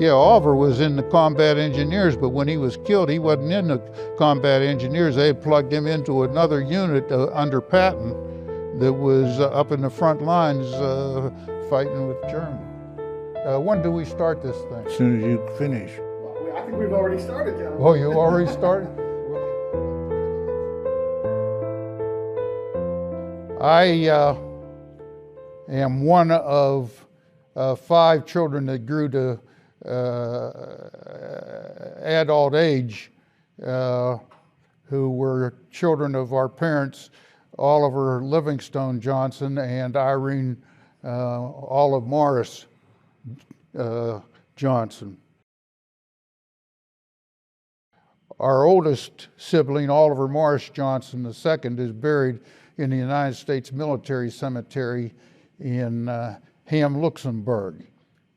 Yeah, Oliver was in the combat engineers, but when he was killed, he wasn't in the combat engineers. They had plugged him into another unit under Patton that was up in the front lines fighting with Germany. When do we start this thing? As soon as you finish. Well, I think we've already started, gentlemen. Oh, you already started? I am one of 5 children that grew to adult age who were children of our parents, Oliver Livingstone Johnson and Irene Olive Morris Johnson. Our oldest sibling, Oliver Morris Johnson II, is buried in the United States Military Cemetery in Ham, Luxembourg.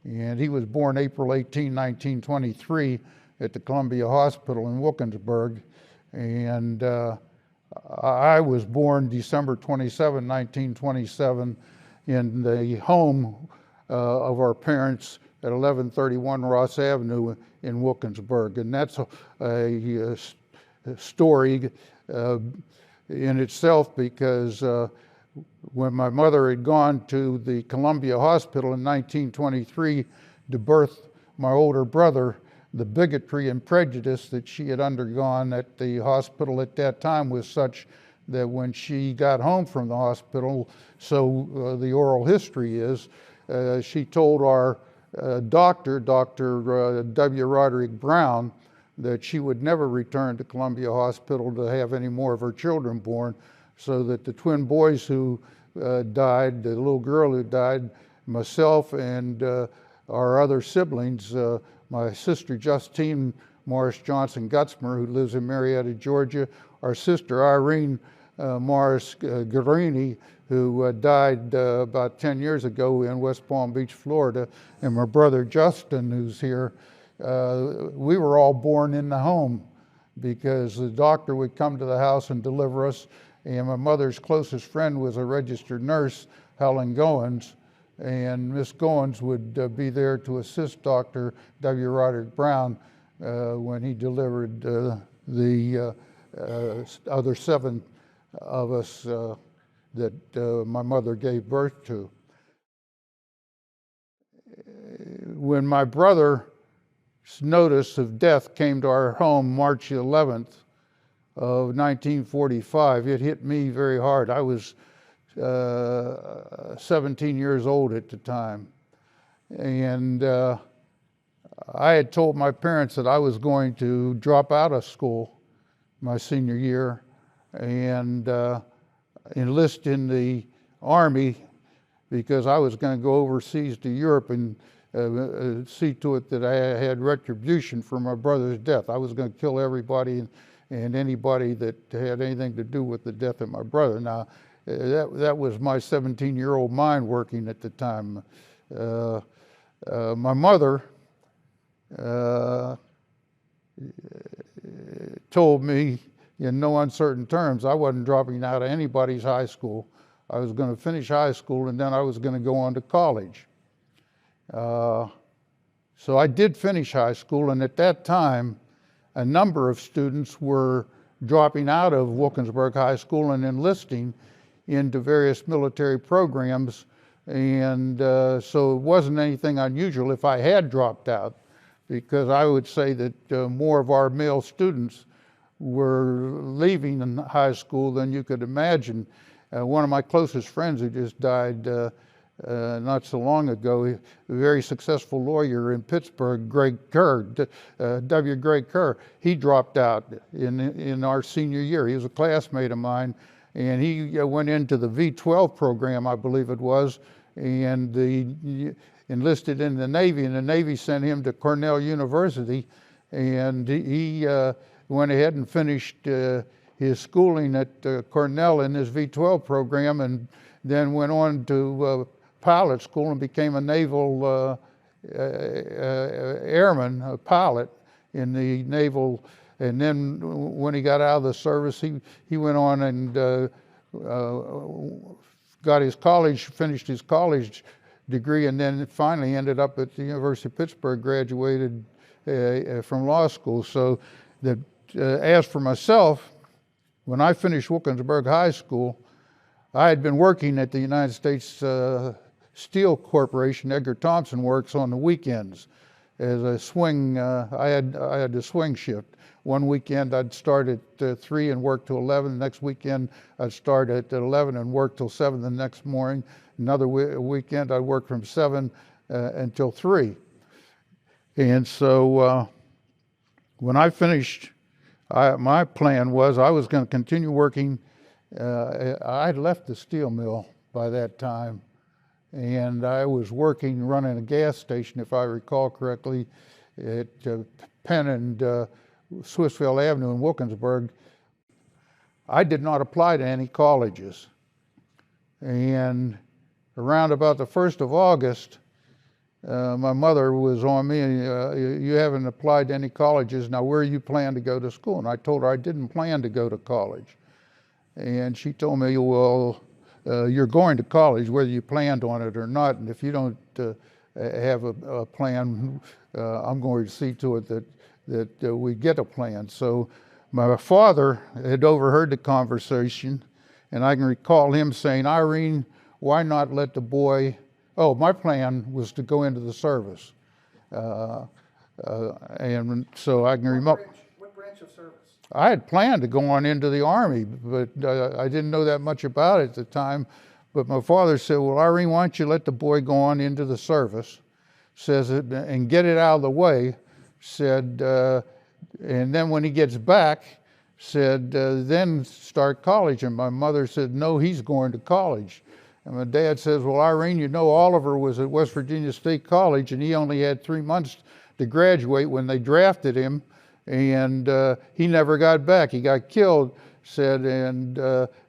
And he was born April 18, 1923 at the Columbia Hospital in Wilkinsburg. And I was born December 27, 1927 in the home of our parents at 1131 Ross Avenue in Wilkinsburg. And that's a story in itself, because when my mother had gone to the Columbia Hospital in 1923 to birth my older brother, the bigotry and prejudice that she had undergone at the hospital at that time was such that when she got home from the hospital, so the oral history is, she told our Dr. W. Roderick Brown, that she would never return to Columbia Hospital to have any more of her children born, so that the twin boys who died, the little girl who died, myself and our other siblings, my sister Justine Morris Johnson Gutzmer, who lives in Marietta, Georgia, our sister Irene Morris Guarini, who died about 10 years ago in West Palm Beach, Florida, and my brother Justin, who's here. We were all born in the home because the doctor would come to the house and deliver us, and my mother's closest friend was a registered nurse, Helen Goins, and Miss Goins would be there to assist Dr. W. Roderick Brown when he delivered the other 7 of us that my mother gave birth to. When my brother's notice of death came to our home March 11th of 1945, it hit me very hard. I was 17 years old at the time. And I had told my parents that I was going to drop out of school my senior year and enlist in the Army, because I was going to go overseas to Europe and see to it that I had retribution for my brother's death. I was going to kill everybody and anybody that had anything to do with the death of my brother. Now, that was my 17-year-old mind working at the time. My mother told me in no uncertain terms I wasn't dropping out of anybody's high school. I was going to finish high school and then I was going to go on to college. So I did finish high school, and at that time a number of students were dropping out of Wilkinsburg High School and enlisting into various military programs, and so it wasn't anything unusual if I had dropped out, because I would say that more of our male students were leaving in high school than you could imagine. One of my closest friends who just died not so long ago, a very successful lawyer in Pittsburgh, Greg Kerr, W. Greg Kerr, he dropped out in our senior year. He was a classmate of mine, and he went into the V-12 program, I believe it was, and he enlisted in the Navy, and the Navy sent him to Cornell University, and he went ahead and finished his schooling at Cornell in his V-12 program, and then went on to pilot school and became a naval airman, a pilot in the naval. And then when he got out of the service, he went on and got his college, finished his college degree, and then finally ended up at the University of Pittsburgh, graduated from law school. So that, as for myself, when I finished Wilkinsburg High School, I had been working at the United States Steel Corporation, Edgar Thomson Works, on the weekends as a swing. I had a swing shift. One weekend I'd start at 3 and work till 11. The next weekend I'd start at 11 and work till 7 the next morning. Another weekend I'd work from 7 until 3. And so when I finished, my plan was I was going to continue working. I'd left the steel mill by that time, and I was working, running a gas station, if I recall correctly, at Penn and Swissvale Avenue in Wilkinsburg. I did not apply to any colleges. And around about the 1st of August, my mother was on me, you haven't applied to any colleges, now where you plan to go to school? And I told her I didn't plan to go to college. And she told me, well, you're going to college whether you planned on it or not, and if you don't have a plan, I'm going to see to it that we get a plan. So my father had overheard the conversation, and I can recall him saying, Irene, why not let the boy, my plan was to go into the service. And so I can remember. What branch of service? I had planned to go on into the Army, but I didn't know that much about it at the time. But my father said, well, Irene, why don't you let the boy go on into the service, says it, and get it out of the way, said, and then when he gets back, said, then start college. And my mother said, no, he's going to college. And my dad says, well, Irene, you know Oliver was at West Virginia State College, and he only had 3 months to graduate when they drafted him, and he never got back. He got killed, said, and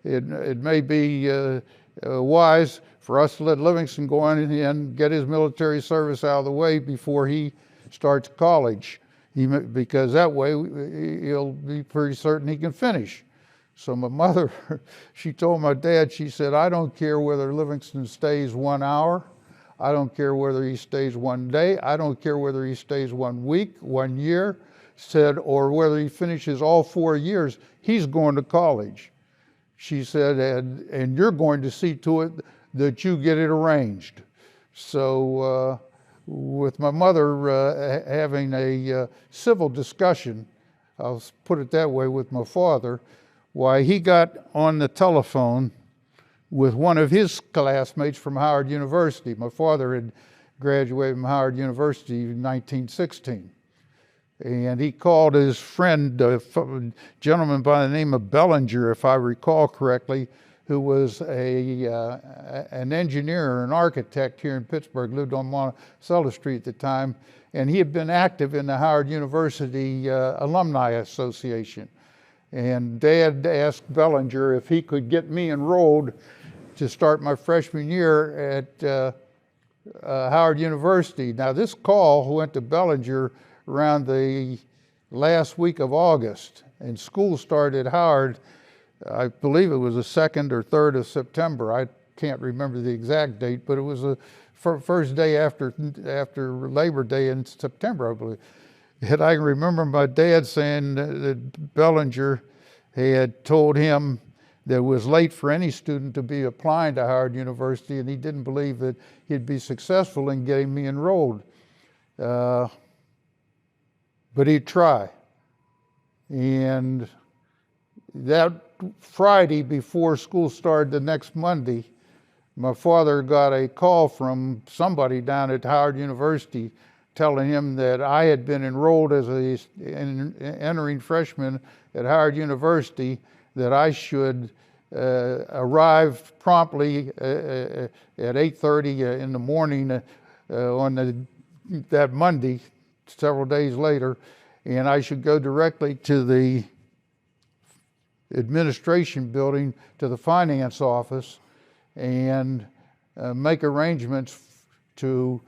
it may be wise for us to let Livingstone go on and get his military service out of the way before he starts college, because that way he'll be pretty certain he can finish. So my mother, she told my dad, she said, I don't care whether Livingstone stays 1 hour, I don't care whether he stays 1 day, I don't care whether he stays 1 week, 1 year, said, or whether he finishes all 4 years, he's going to college. She said, and you're going to see to it that you get it arranged. So with my mother having a civil discussion, I'll put it that way, with my father, why he got on the telephone with one of his classmates from Howard University. My father had graduated from Howard University in 1916. And he called his friend, a gentleman by the name of Bellinger, if I recall correctly, who was an engineer, an architect here in Pittsburgh, lived on Monticello Street at the time, and he had been active in the Howard University Alumni Association. And Dad asked Bellinger if he could get me enrolled to start my freshman year at Howard University. Now this call went to Bellinger around the last week of August, and school started at Howard, I believe it was the 2nd or 3rd of September. I can't remember the exact date, but it was the first day after Labor Day in September, I believe. And I remember my dad saying that Bellinger had told him that it was late for any student to be applying to Howard University, and he didn't believe that he'd be successful in getting me enrolled. But he'd try. And that Friday before school started the next Monday, my father got a call from somebody down at Howard University telling him that I had been enrolled as an entering freshman at Howard University, that I should arrive promptly at 8:30 in the morning on that Monday, several days later, and I should go directly to the administration building, to the finance office, and make arrangements to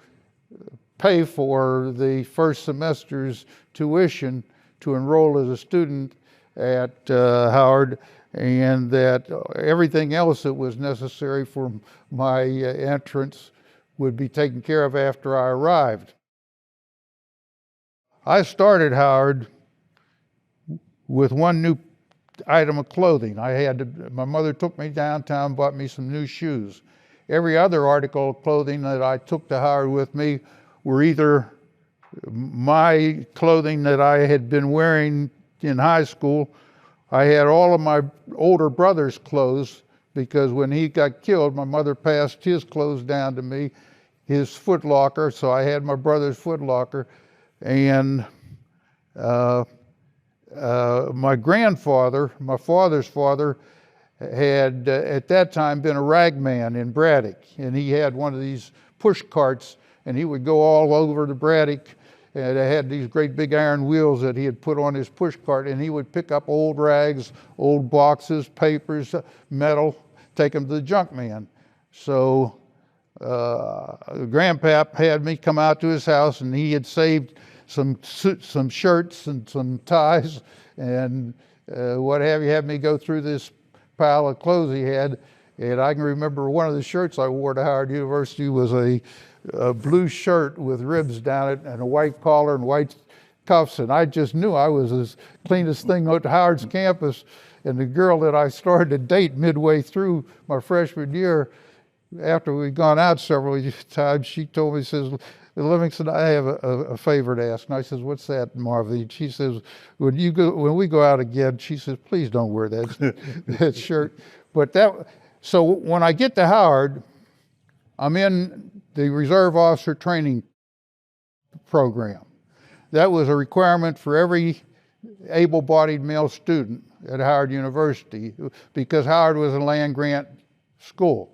pay for the first semester's tuition to enroll as a student at Howard, and that everything else that was necessary for my entrance would be taken care of after I arrived. I started Howard with one new item of clothing. My mother took me downtown, bought me some new shoes. Every other article of clothing that I took to Howard with me were either my clothing that I had been wearing in high school. I had all of my older brother's clothes because when he got killed, my mother passed his clothes down to me, his foot locker, so I had my brother's foot locker. And my grandfather, my father's father, had at that time been a ragman in Braddock, and he had one of these push carts, and he would go all over the Braddock, and it had these great big iron wheels that he had put on his push cart, and he would pick up old rags, old boxes, papers, metal, take them to the junk man. So Grandpap had me come out to his house, and he had saved some shirts and some ties and what have you, had me go through this pile of clothes he had. And I can remember one of the shirts I wore to Howard University was a blue shirt with ribs down it and a white collar and white cuffs, and I just knew I was as cleanest thing on Howard's campus. And the girl that I started to date midway through my freshman year, after we'd gone out several times, she told me, says, "Livingstone, I have a favor to ask." And I says, "What's that, Marvin?" She says, when we go out again, she says, "Please don't wear that shirt." So when I get to Howard, I'm in the Reserve Officer Training Program. That was a requirement for every able-bodied male student at Howard University because Howard was a land-grant school.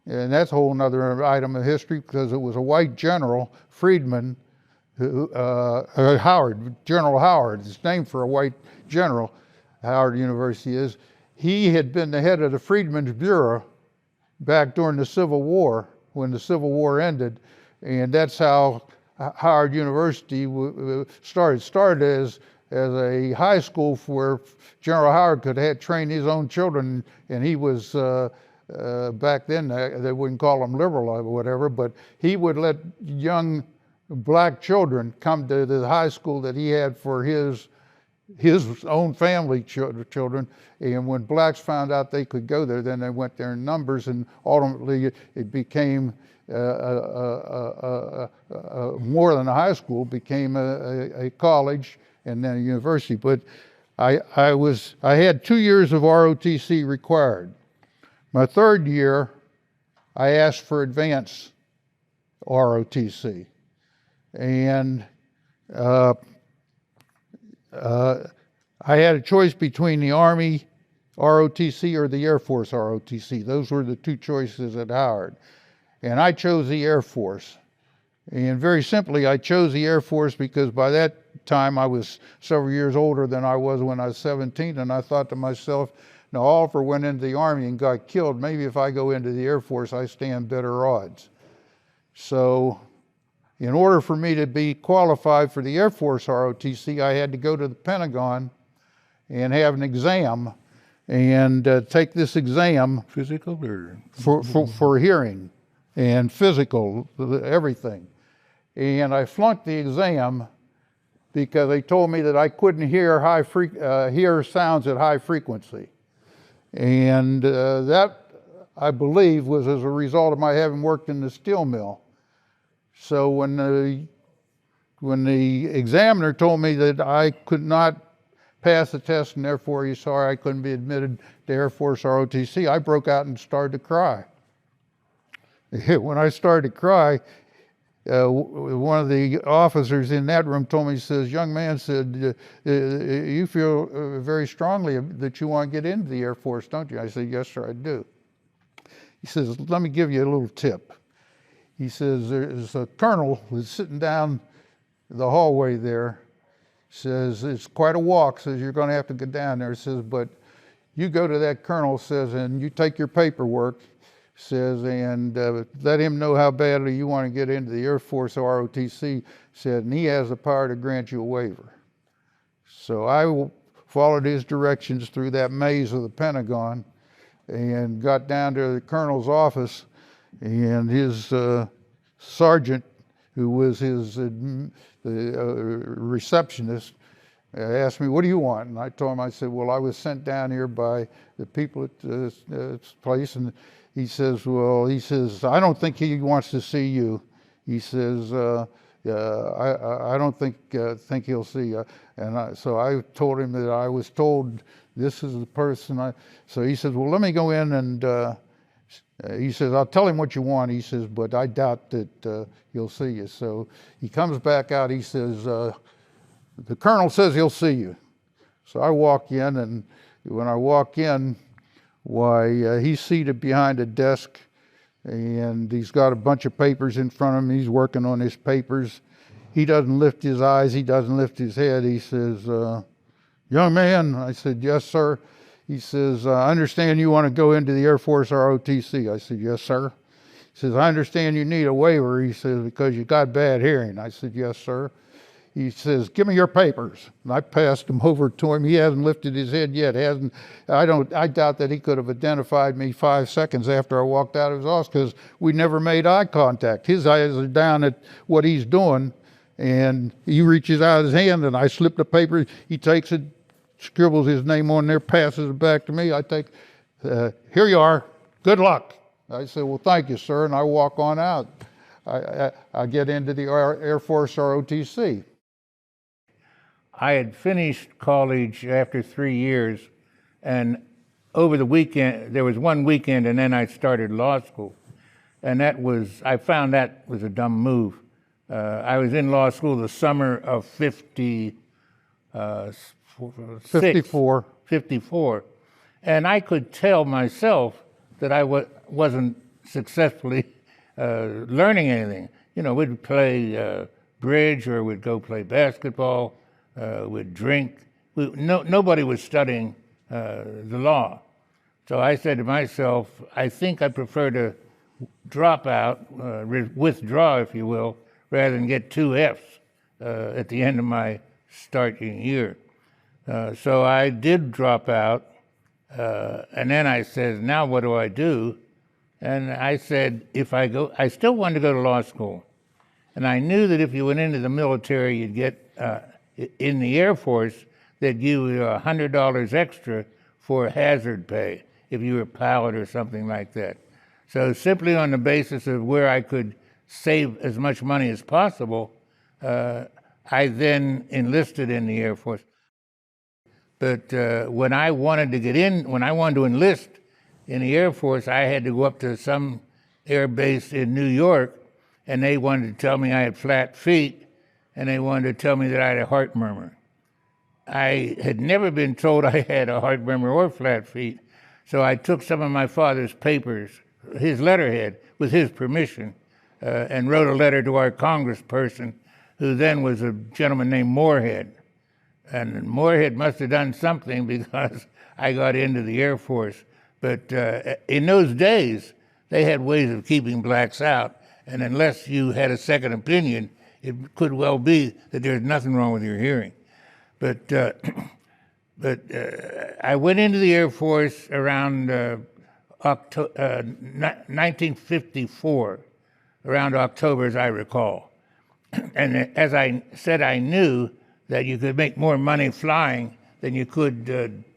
And that's a whole other item of history because it was a white general, Freedman, Howard, General Howard. It's named for a white general, Howard University is. He had been the head of the Freedmen's Bureau back during the Civil War, when the Civil War ended. And that's how Howard University started. Started as a high school where General Howard could train his own children, and he was back then, they wouldn't call him liberal or whatever, but he would let young black children come to the high school that he had for his own family children. And when blacks found out they could go there, then they went there in numbers, and ultimately it became more than a high school, became a college and then a university. But I had 2 years of ROTC required. My third year, I asked for advanced ROTC. And I had a choice between the Army ROTC or the Air Force ROTC. Those were the two choices at Howard. And I chose the Air Force. And very simply, I chose the Air Force because by that time I was several years older than I was when I was 17, and I thought to myself, now Oliver went into the Army and got killed. Maybe if I go into the Air Force, I stand better odds. So in order for me to be qualified for the Air Force ROTC, I had to go to the Pentagon and have an exam and take this exam. Physical or? For hearing and physical, everything. And I flunked the exam because they told me that I couldn't hear hear sounds at high frequency. And that, I believe, was as a result of my having worked in the steel mill. So when the examiner told me that I could not pass the test and therefore he saw I couldn't be admitted to Air Force ROTC, I broke out and started to cry. When I started to cry, one of the officers in that room told me, he says, "Young man," said, "you feel very strongly that you want to get into the Air Force, don't you?" I said, "Yes, sir, I do." He says, "Let me give you a little tip." He says, "There's a colonel who's sitting down the hallway there." Says, "It's quite a walk." Says, "You're going to have to go down there." Says, "But you go to that colonel," says, "and you take your paperwork," says, "and let him know how badly you want to get into the Air Force ROTC," said, "and he has the power to grant you a waiver." So I followed his directions through that maze of the Pentagon and got down to the colonel's office, and his sergeant, who was his receptionist, asked me, "What do you want?" And I told him, I said, "Well, I was sent down here by the people at this place." And he says, "I don't think he wants to see you." He says, I don't think he'll see you. And so I told him that I was told this is the person. So he says, "Well, let me go in and." He says, "I'll tell him what you want." He says, "But I doubt that he'll see you." So he comes back out. He says, "The colonel says he'll see you." So I walk in, and when I walk in, why, he's seated behind a desk, and he's got a bunch of papers in front of him. He's working on his papers. He doesn't lift his eyes. He doesn't lift his head. He says, "Young man." I said, "Yes, sir." He says, "I understand you want to go into the Air Force ROTC." I said, "Yes, sir." He says, "I understand you need a waiver." He says, "Because you got bad hearing." I said, "Yes, sir." He says, "Give me your papers." And I passed them over to him. He hasn't lifted his head yet. I doubt that he could have identified me 5 seconds after I walked out of his office, because we never made eye contact. His eyes are down at what he's doing, and he reaches out his hand, and I slip the paper. He takes it, scribbles his name on there, passes it back to me. I take, "Here you are. Good luck." I said, "Well, thank you, sir," and I walk on out. I get into the Air Force ROTC. I had finished college after 3 years, and over the weekend, there was one weekend, and then I started law school. And I found that was a dumb move. I was in law school the summer of 54. And I could tell myself that I wasn't successfully learning anything. You know, we'd play bridge, or we'd go play basketball, we'd drink. Nobody was studying the law. So I said to myself, I think I prefer to drop out, withdraw, if you will, rather than get 2 Fs at the end of my starting year. So I did drop out, and then I said, "Now what do I do?" And I said, I still wanted to go to law school. And I knew that if you went into the military, you'd get, in the Air Force, they'd give you $100 extra for hazard pay if you were a pilot or something like that. So simply on the basis of where I could save as much money as possible, I then enlisted in the Air Force. But when I wanted to enlist in the Air Force, I had to go up to some air base in New York, and they wanted to tell me I had flat feet, and they wanted to tell me that I had a heart murmur. I had never been told I had a heart murmur or flat feet, so I took some of my father's papers, his letterhead, with his permission, and wrote a letter to our congressperson, who then was a gentleman named Moorhead. And Moorhead must have done something, because I got into the Air Force. But in those days, they had ways of keeping blacks out, and unless you had a second opinion, it could well be that there's nothing wrong with your hearing. But I went into the Air Force around 1954, around October, as I recall. And as I said, I knew that you could make more money flying than you could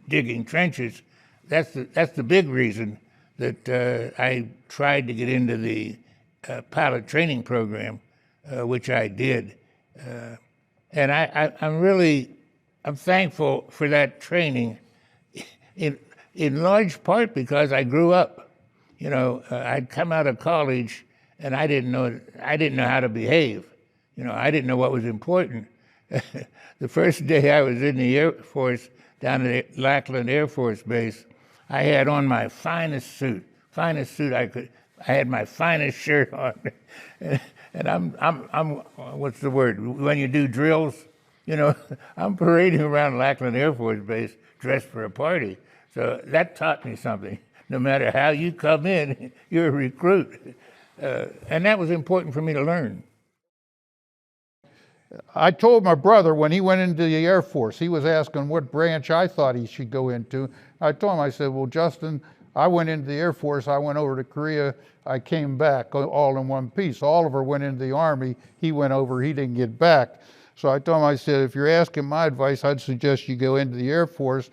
digging trenches. That's the big reason that I tried to get into the pilot training program, which I did. And I'm thankful for that training, in large part because I grew up. You know, I'd come out of college and I didn't know how to behave. You know, I didn't know what was important. The first day I was in the Air Force down at Lackland Air Force Base, I had on my finest suit I could. I had my finest shirt on, and I'm what's the word? When you do drills, you know, I'm parading around Lackland Air Force Base dressed for a party. So that taught me something. No matter how you come in, you're a recruit, and that was important for me to learn. I told my brother when he went into the Air Force, he was asking what branch I thought he should go into. I told him, I said, "Well, Justin, I went into the Air Force, I went over to Korea, I came back all in one piece. Oliver went into the Army, he went over, he didn't get back. So I told him, I said, if you're asking my advice, I'd suggest you go into the Air Force.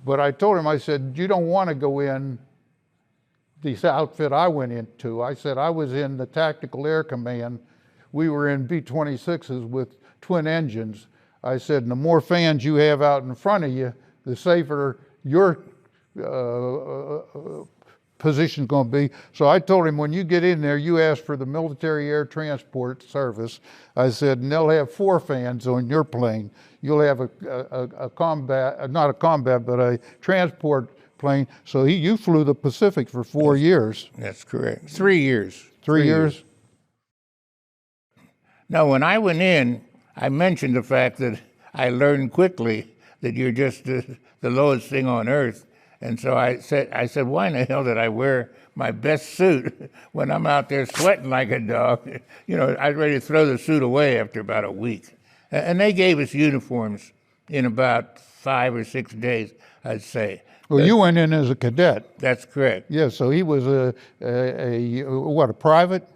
But I told him, I said, you don't want to go in the outfit I went into. I said, I was in the Tactical Air Command. We were in B-26s with twin engines. I said, and the more fans you have out in front of you, the safer your position's going to be. So I told him, when you get in there, you ask for the Military Air Transport Service. I said, and they'll have 4 fans on your plane. You'll have a combat, not a combat, but a transport plane. So you flew the Pacific for 4 years. That's correct. 3 years. 3 years? Now, when I went in, I mentioned the fact that I learned quickly that you're just the lowest thing on earth. And so I said, why in the hell did I wear my best suit when I'm out there sweating like a dog? You know, I was ready to throw the suit away after about a week. And they gave us uniforms in about 5 or 6 days, I'd say. Well, you went in as a cadet. That's correct. Yeah, so he was a private?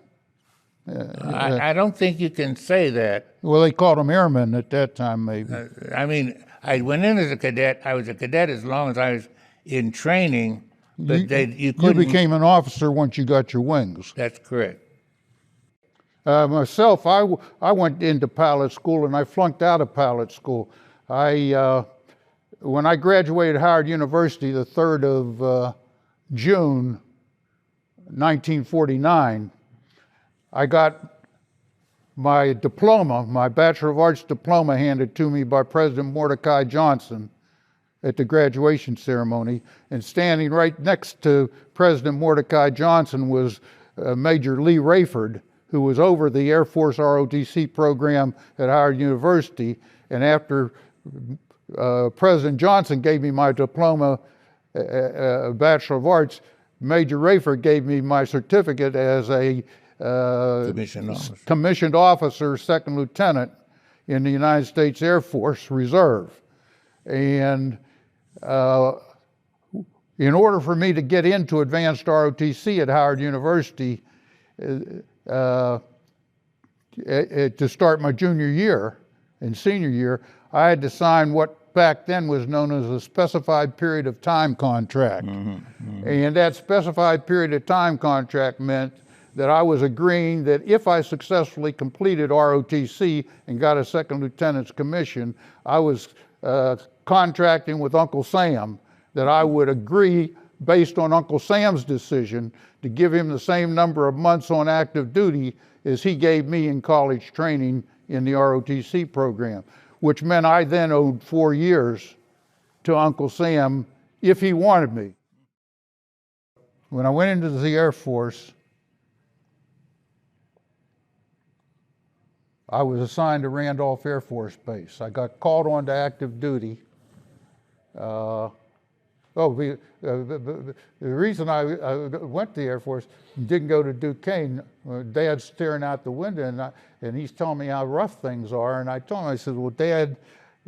I don't think you can say that. Well, they called them airmen at that time, maybe. I mean, I went in as a cadet. I was a cadet as long as I was in training, but you couldn't. You became an officer once you got your wings. That's correct. Myself, I went into pilot school and I flunked out of pilot school. When I graduated Howard University the 3rd of June 1949, I got my diploma, my Bachelor of Arts diploma, handed to me by President Mordecai Johnson at the graduation ceremony. And standing right next to President Mordecai Johnson was Major Lee Rayford, who was over the Air Force ROTC program at Howard University. And after President Johnson gave me my diploma, Bachelor of Arts, Major Rayford gave me my certificate as a commissioned officer, 2nd lieutenant in the United States Air Force Reserve. And in order for me to get into advanced ROTC at Howard University to start my junior year and senior year, I had to sign what back then was known as a specified period of time contract. And that specified period of time contract meant that I was agreeing that if I successfully completed ROTC and got a 2nd lieutenant's commission, I was contracting with Uncle Sam that I would agree, based on Uncle Sam's decision, to give him the same number of months on active duty as he gave me in college training in the ROTC program, which meant I then owed 4 years to Uncle Sam if he wanted me. When I went into the Air Force, I was assigned to Randolph Air Force Base. I got called on to active duty. The reason I went to the Air Force, didn't go to Duquesne, Dad's staring out the window and he's telling me how rough things are. And I told him, I said, well, Dad,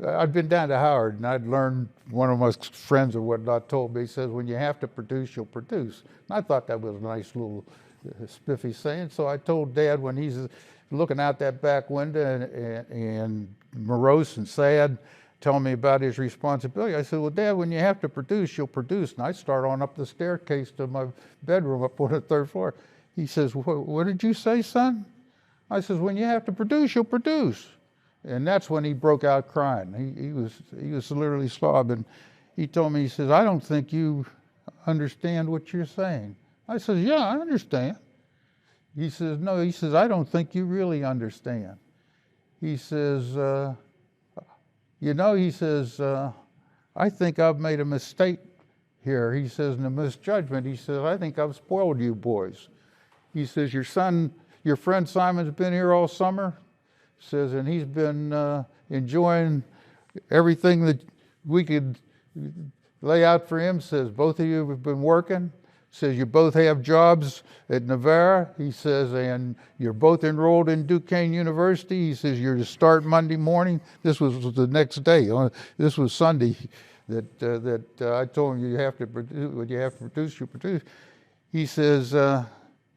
I'd been down to Howard and I'd learned, one of my friends or whatnot told me, he says, when you have to produce, you'll produce. And I thought that was a nice little spiffy saying. So I told Dad, when he's looking out that back window and morose and sad, telling me about his responsibility, I said, well, Dad, when you have to produce, you'll produce. And I start on up the staircase to my bedroom up on the 3rd floor. He says, what did you say, son? I says, when you have to produce, you'll produce. And that's when he broke out crying. He was literally sobbing. He told me, he says, I don't think you understand what you're saying. I says, yeah, I understand. He says, no, he says, I don't think you really understand. He says, he says, I think I've made a mistake here. He says, in a misjudgment, he says, I think I've spoiled you boys. He says, your friend Simon's been here all summer, says, and he's been enjoying everything that we could lay out for him. Says, both of you have been working. Says, you both have jobs at Navarre. He says, and you're both enrolled in Duquesne University. He says, you're to start Monday morning. This was the next day. This was Sunday that I told him, you have to produce what you have to produce, you produce. He says,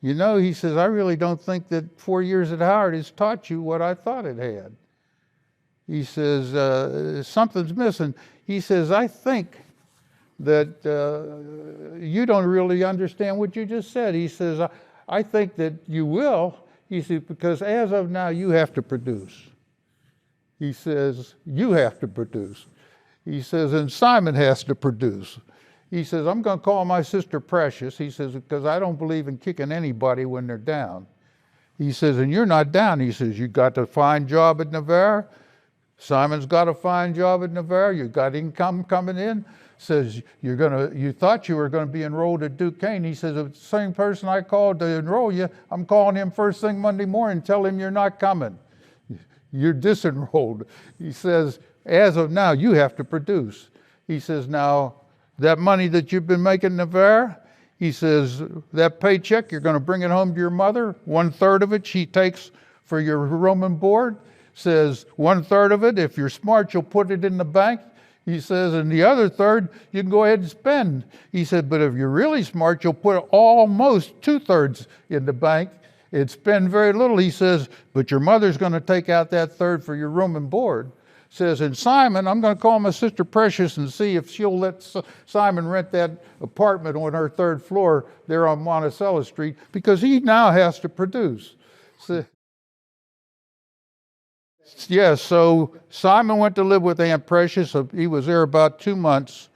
you know, he says, I really don't think that 4 years at Howard has taught you what I thought it had. He says, something's missing. He says, I think that you don't really understand what you just said. He says, I think that you will. He says, because as of now, you have to produce. He says, you have to produce. He says, and Simon has to produce. He says, I'm going to call my sister Precious. He says, because I don't believe in kicking anybody when they're down. He says, and you're not down. He says, you got a fine job at Navarre. Simon's got a fine job at Navarre. You got income coming in. Says, you thought you were going to be enrolled at Duquesne. He says, the same person I called to enroll you, I'm calling him first thing Monday morning, tell him you're not coming. You're disenrolled. He says, as of now, you have to produce. He says, now, that money that you've been making in Navarre, he says, that paycheck, you're going to bring it home to your mother. 1/3 of it she takes for your room and board. Says 1/3 of it, if you're smart, you'll put it in the bank. He says, and the other third, you can go ahead and spend. He said, but if you're really smart, you'll put almost 2/3 in the bank and spend very little. He says, but your mother's going to take out that third for your room and board. Says, and Simon, I'm going to call my sister Precious and see if she'll let Simon rent that apartment on her 3rd floor there on Monticello Street, because he now has to produce. So, yeah, so Simon went to live with Aunt Precious. He was there about 2 months.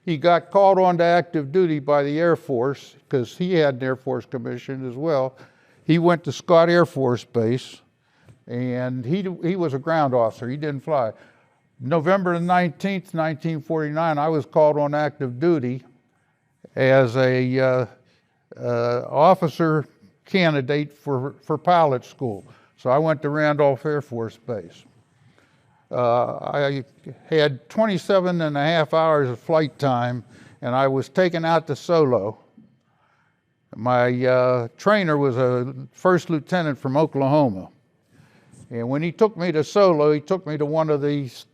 He got called on to active duty by the Air Force, because he had an Air Force commission as well. He went to Scott Air Force Base, and he was a ground officer. He didn't fly. November the 19th, 1949, I was called on active duty as a officer candidate for pilot school. So I went to Randolph Air Force Base. I had 27 and a half hours of flight time, and I was taken out to Solo. My trainer was a first lieutenant from Oklahoma. And when he took me to Solo, he took me to one of these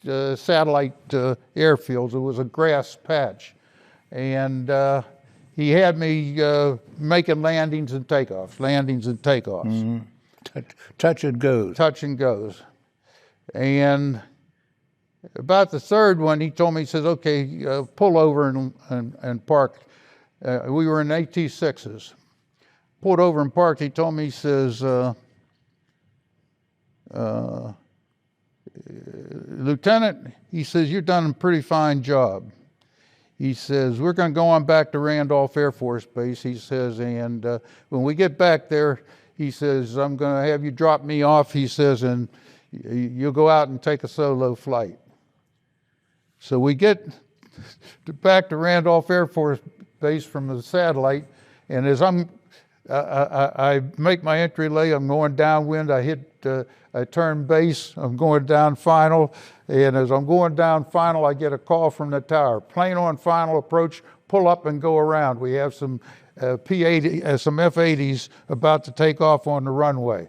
satellite airfields. It was a grass patch. And he had me making landings and takeoffs. Mm-hmm. Touch and goes. Touch and goes. And about the 3rd one, he told me, he says, okay, pull over and park. We were in AT-6s. Pulled over and parked. He told me, he says, Lieutenant, he says, you've done a pretty fine job. He says, we're going to go on back to Randolph Air Force Base. He says, and when we get back there, he says, I'm going to have you drop me off. He says, and you'll go out and take a solo flight. So we get back to Randolph Air Force Base from the satellite, and as I make my entry lay, I'm going downwind. I turn base. I'm going down final, and as I'm going down final, I get a call from the tower. Plane on final approach. Pull up and go around. We have some P-80, some F-80s about to take off on the runway.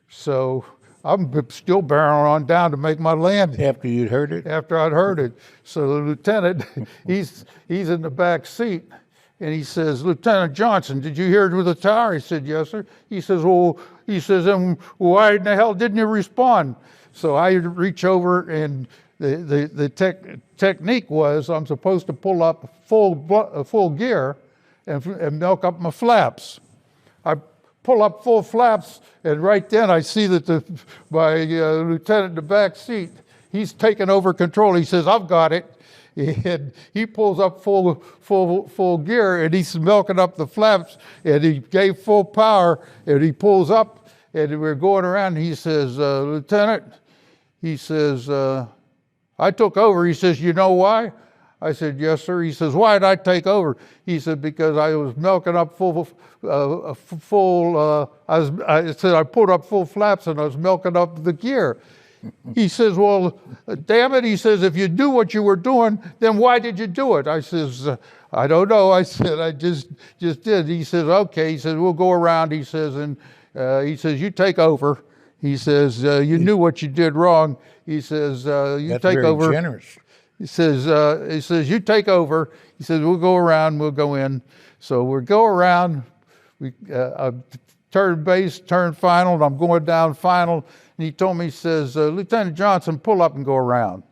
So I'm still barreling on down to make my landing. After you'd heard it? After I'd heard it. So the lieutenant, he's in the back seat. And he says, Lieutenant Johnson, did you hear it with the tower? He said, yes, sir. He says, well, then why in the hell didn't you respond? So I reach over, and the technique was I'm supposed to pull up full gear and milk up my flaps. I pull up full flaps, and right then I see that my lieutenant in the back seat, he's taking over control. He says, I've got it. And he pulls up full gear, and he's milking up the flaps, and he gave full power, and he pulls up, and we're going around, and he says, Lieutenant, he says, I took over. He says, you know why? I said, yes, sir. He says, why did I take over? He said, because I was milking up I said, I pulled up full flaps, and I was milking up the gear. He says, well, damn it. He says, if you do what you were doing, then why did you do it? I says, I don't know. I said, I just did. He says, okay. He says, we'll go around. He says, and he says, you take over. He says, you knew what you did wrong. He says, you That's take very over. generous. He says, you take over. He says, we'll go around, we'll go in. So we go around, we turn base, turn final, and I'm going down final. And he told me, he says, Lieutenant Johnson, pull up and go around.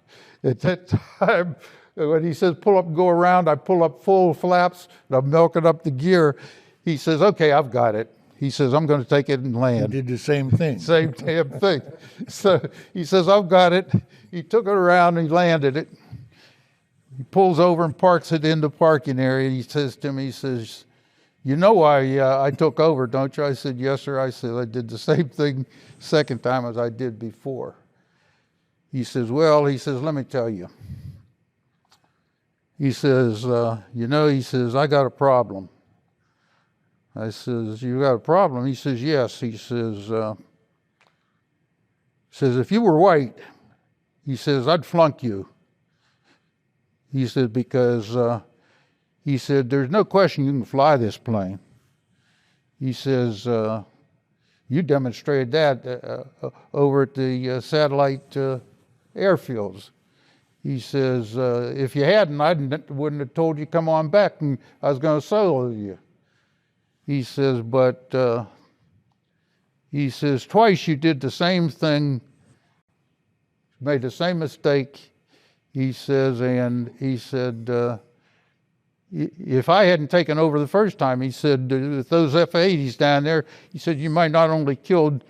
At that time, when he says pull up and go around, I pull up full flaps, and I'm milking up the gear. He says, okay, I've got it. He says, I'm going to take it and land. You did the same thing. Same damn thing. So he says, I've got it. He took it around and he landed it. He pulls over and parks it in the parking area. He says to me, he says, you know why I took over, don't you? I said, yes, sir. I said, I did the same thing second time as I did before. He says, well, he says, let me tell you. He says, you know, he says, I got a problem. I says, you got a problem? He says, yes. He says, if you were white, he says, I'd flunk you. He said, because he said, there's no question you can fly this plane. He says, you demonstrated that over at the satellite airfields. He says, if you hadn't, I wouldn't have told you come on back and I was going to solo you. He says, but he says, twice you did the same thing, made the same mistake. He says, and he said, if I hadn't taken over the first time, he said, with those F-80s down there, he said, you might not only killed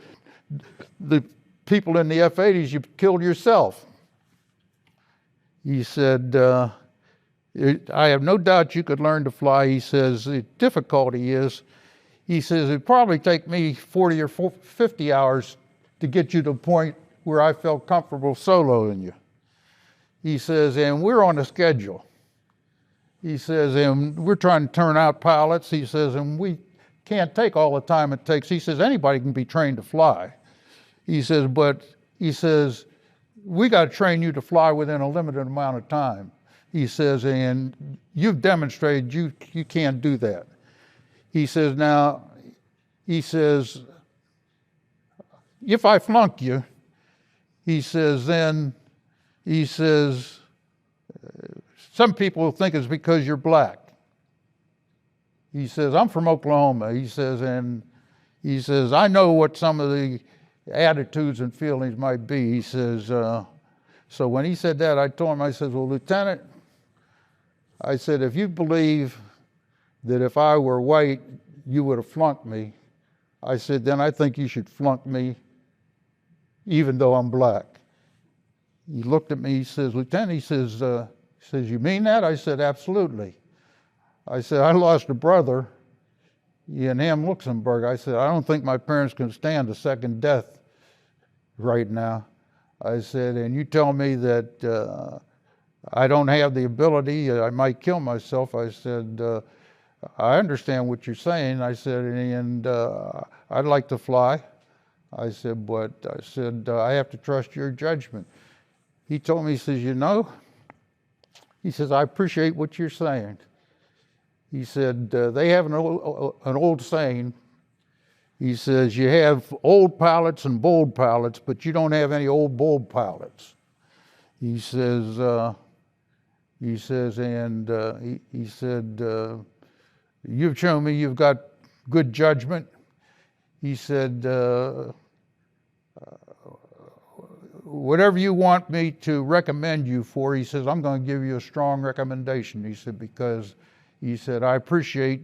the people in the F-80s, you killed yourself. He said, I have no doubt you could learn to fly. He says, the difficulty is, he says, it'd probably take me 40 or 50 hours to get you to the point where I felt comfortable soloing you. He says, and we're on a schedule. He says, and we're trying to turn out pilots. He says, and we can't take all the time it takes. He says, anybody can be trained to fly. He says, but he says, we got to train you to fly within a limited amount of time. He says, and you've demonstrated you can't do that. He says, now, he says, if I flunk you, he says, then, he says, some people think it's because you're black. He says, I'm from Oklahoma. He says, and he says, I know what some of the attitudes and feelings might be. He says, so when he said that, I told him, I said, well, Lieutenant, I said, if you believe that if I were white, you would have flunked me, I said, then I think you should flunk me even though I'm black. He looked at me, he says, Lieutenant, he says, you mean that? I said, absolutely. I said, I lost a brother in Luxembourg. I said, I don't think my parents can stand a second death right now. I said, and you tell me that I don't have the ability, I might kill myself. I said, I understand what you're saying. I said, and I'd like to fly. I said, but I said, I have to trust your judgment. He told me, he says, you know, he says, I appreciate what you're saying. He said, they have an old saying. He says, you have old pilots and bold pilots, but you don't have any old bold pilots. He says, he said, you've shown me you've got good judgment. He said, whatever you want me to recommend you for, he says, I'm going to give you a strong recommendation. He said, because he said, I appreciate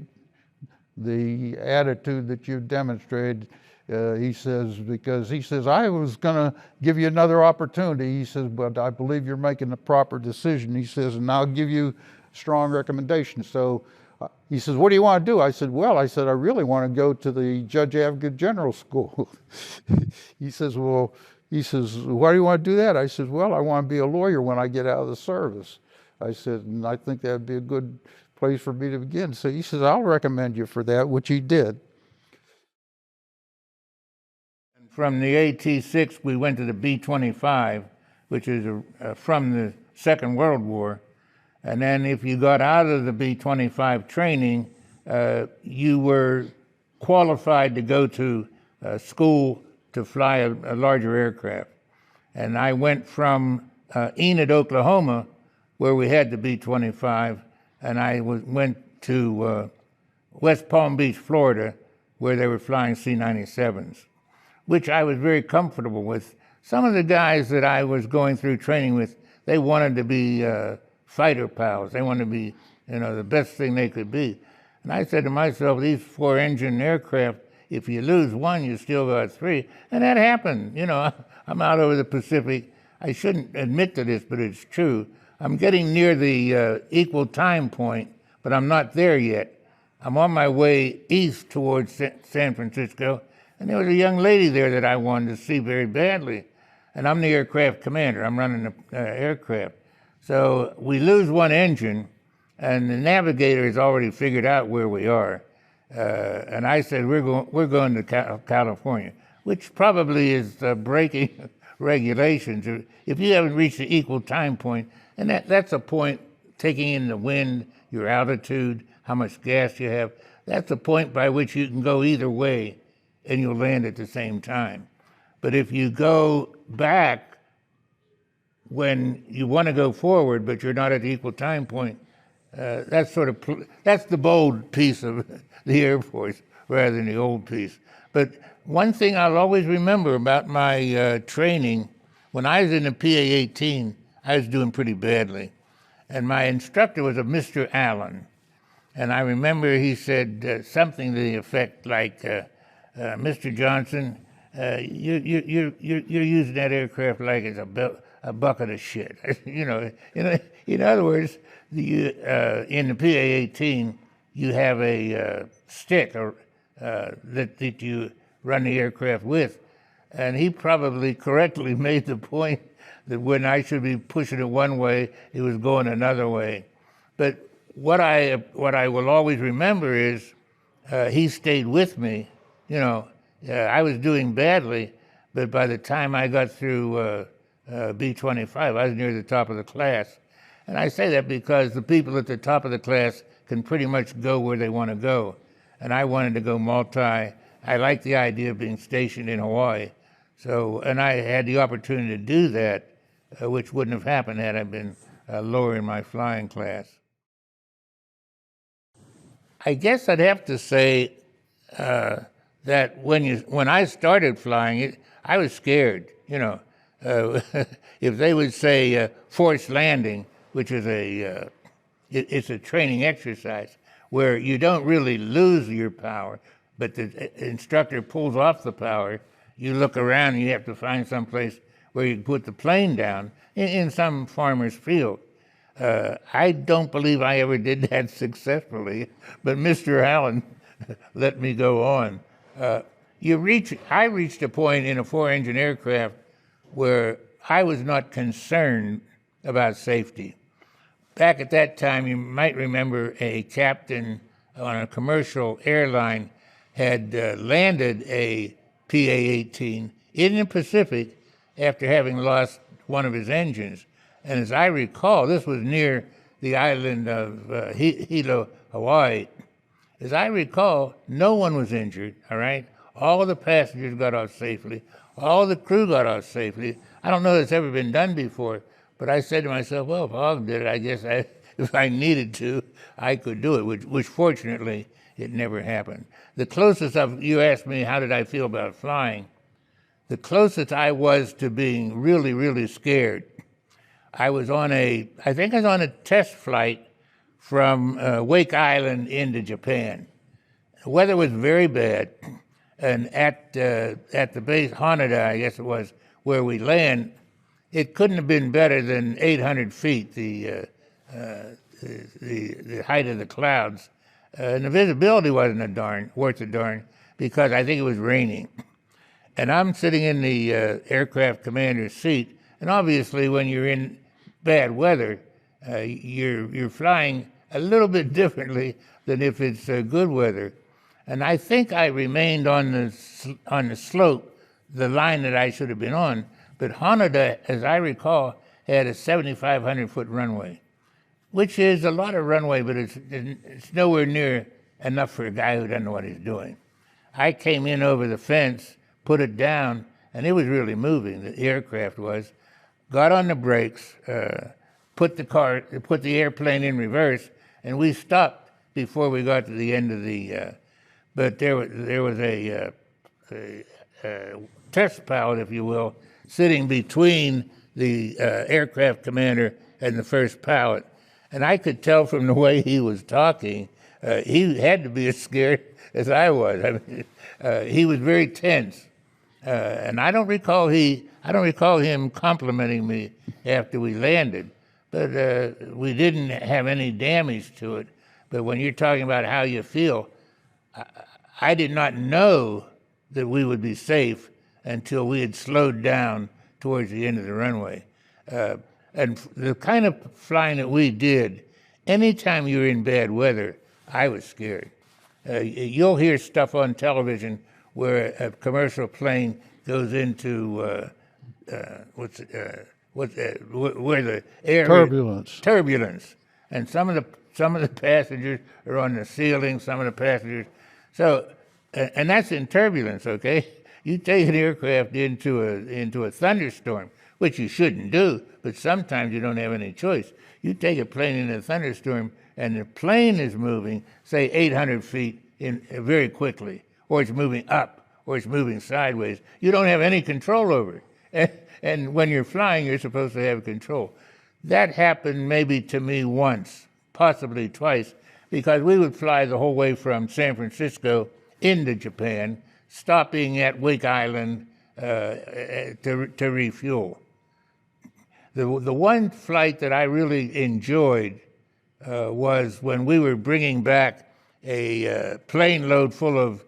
the attitude that you've demonstrated. He says, because he says, I was going to give you another opportunity. He says, but I believe you're making the proper decision. He says, and I'll give you strong recommendations. So he says, what do you want to do? I said, well, I really want to go to the Judge Advocate General School. He says, well, he says, why do you want to do that? I said, well, I want to be a lawyer when I get out of the service. I said, and I think that'd be a good place for me to begin. So he says, I'll recommend you for that, which he did. From the AT-6, we went to the B-25, which is from the Second World War. And then if you got out of the B-25 training, you were qualified to go to school to fly a larger aircraft. And I went from Enid, Oklahoma, where we had the B-25, and I went to West Palm Beach, Florida, where they were flying C-97s, which I was very comfortable with. Some of the guys that I was going through training with, they wanted to be fighter pilots. They wanted to be, the best thing they could be. And I said to myself, these 4-engine aircraft, if you lose one, you still got 3. And that happened. I'm out over the Pacific. I shouldn't admit to this, but it's true. I'm getting near the equal time point, but I'm not there yet. I'm on my way east towards San Francisco, and there was a young lady there that I wanted to see very badly. And I'm the aircraft commander. I'm running the aircraft. So we lose one engine, and the navigator has already figured out where we are. And I said, we're going to California, which probably is breaking regulations. If you haven't reached the equal time point, and that's a point, taking in the wind, your altitude, how much gas you have, that's a point by which you can go either way and you'll land at the same time. But if you go back when you want to go forward, but you're not at the equal time point, that's the bold piece of the Air Force rather than the old piece. But one thing I'll always remember about my training, when I was in the PA-18, I was doing pretty badly. And my instructor was a Mr. Allen. And I remember he said something to the effect like, Mr. Johnson, you're using that aircraft like it's a bucket of shit. In other words, in the PA-18, you have a stick that you run the aircraft with. And he probably correctly made the point that when I should be pushing it one way, it was going another way. But what I will always remember is he stayed with me. I was doing badly, but by the time I got through B-25, I was near the top of the class. And I say that because the people at the top of the class can pretty much go where they want to go. And I wanted to go multi. I liked the idea of being stationed in Hawaii. So, and I had the opportunity to do that, which wouldn't have happened had I been lower in my flying class. I guess I'd have to say that when I started flying it, I was scared. If they would say forced landing, which is it's a training exercise where you don't really lose your power, but the instructor pulls off the power. You look around and you have to find some place where you can put the plane down in some farmer's field. I don't believe I ever did that successfully, but Mr. Allen let me go on. I reached a point in a 4-engine aircraft where I was not concerned about safety. Back at that time, you might remember a captain on a commercial airline had landed a PA-18 in the Pacific after having lost one of his engines. And as I recall, this was near the island of Hilo, Hawaii. As I recall, no one was injured, all right? All of the passengers got off safely. All the crew got off safely. I don't know if it's ever been done before, but I said to myself, well, if Hogg did it, I guess if I needed to, I could do it, which fortunately, it never happened. The closest you asked me, how did I feel about flying? The closest I was to being really, really scared, I was on I think I was on a test flight from Wake Island into Japan. The weather was very bad, and at the base, Haneda, I guess it was, where we land, it couldn't have been better than 800 feet, the height of the clouds. And the visibility wasn't worth a darn, because I think it was raining. And I'm sitting in the aircraft commander's seat, and obviously when you're in bad weather, you're flying a little bit differently than if it's good weather. And I think I remained on the slope, the line that I should have been on, but Haneda, as I recall, had a 7,500-foot runway. which is a lot of runway, but it's nowhere near enough for a guy who doesn't know what he's doing. I came in over the fence, put it down, and it was really moving. The aircraft was. Got on the brakes, put the airplane in reverse, and we stopped before we got to the end of the. But there was a test pilot, if you will, sitting between the aircraft commander and the first pilot, and I could tell from the way he was talking, he had to be as scared as I was. I mean, he was very tense, and I don't recall him complimenting me after we landed, but we didn't have any damage to it. But when you're talking about how you feel, I did not know that we would be safe until we had slowed down towards the end of the runway. And the kind of flying that we did, anytime you were in bad weather, I was scared. You'll hear stuff on television where a commercial plane goes into where the air turbulence, and some of the passengers are on the ceiling, some of the passengers. So, and that's in turbulence, okay? You take an aircraft into a thunderstorm, which you shouldn't do, but sometimes you don't have any choice. You take a plane in a thunderstorm, and the plane is moving, say 800 feet very quickly, or it's moving up, or it's moving sideways. You don't have any control over it. And when you're flying, you're supposed to have control. That happened maybe to me once, possibly twice, because we would fly the whole way from San Francisco into Japan, stopping at Wake Island to refuel. The one flight that I really enjoyed was when we were bringing back a plane load full of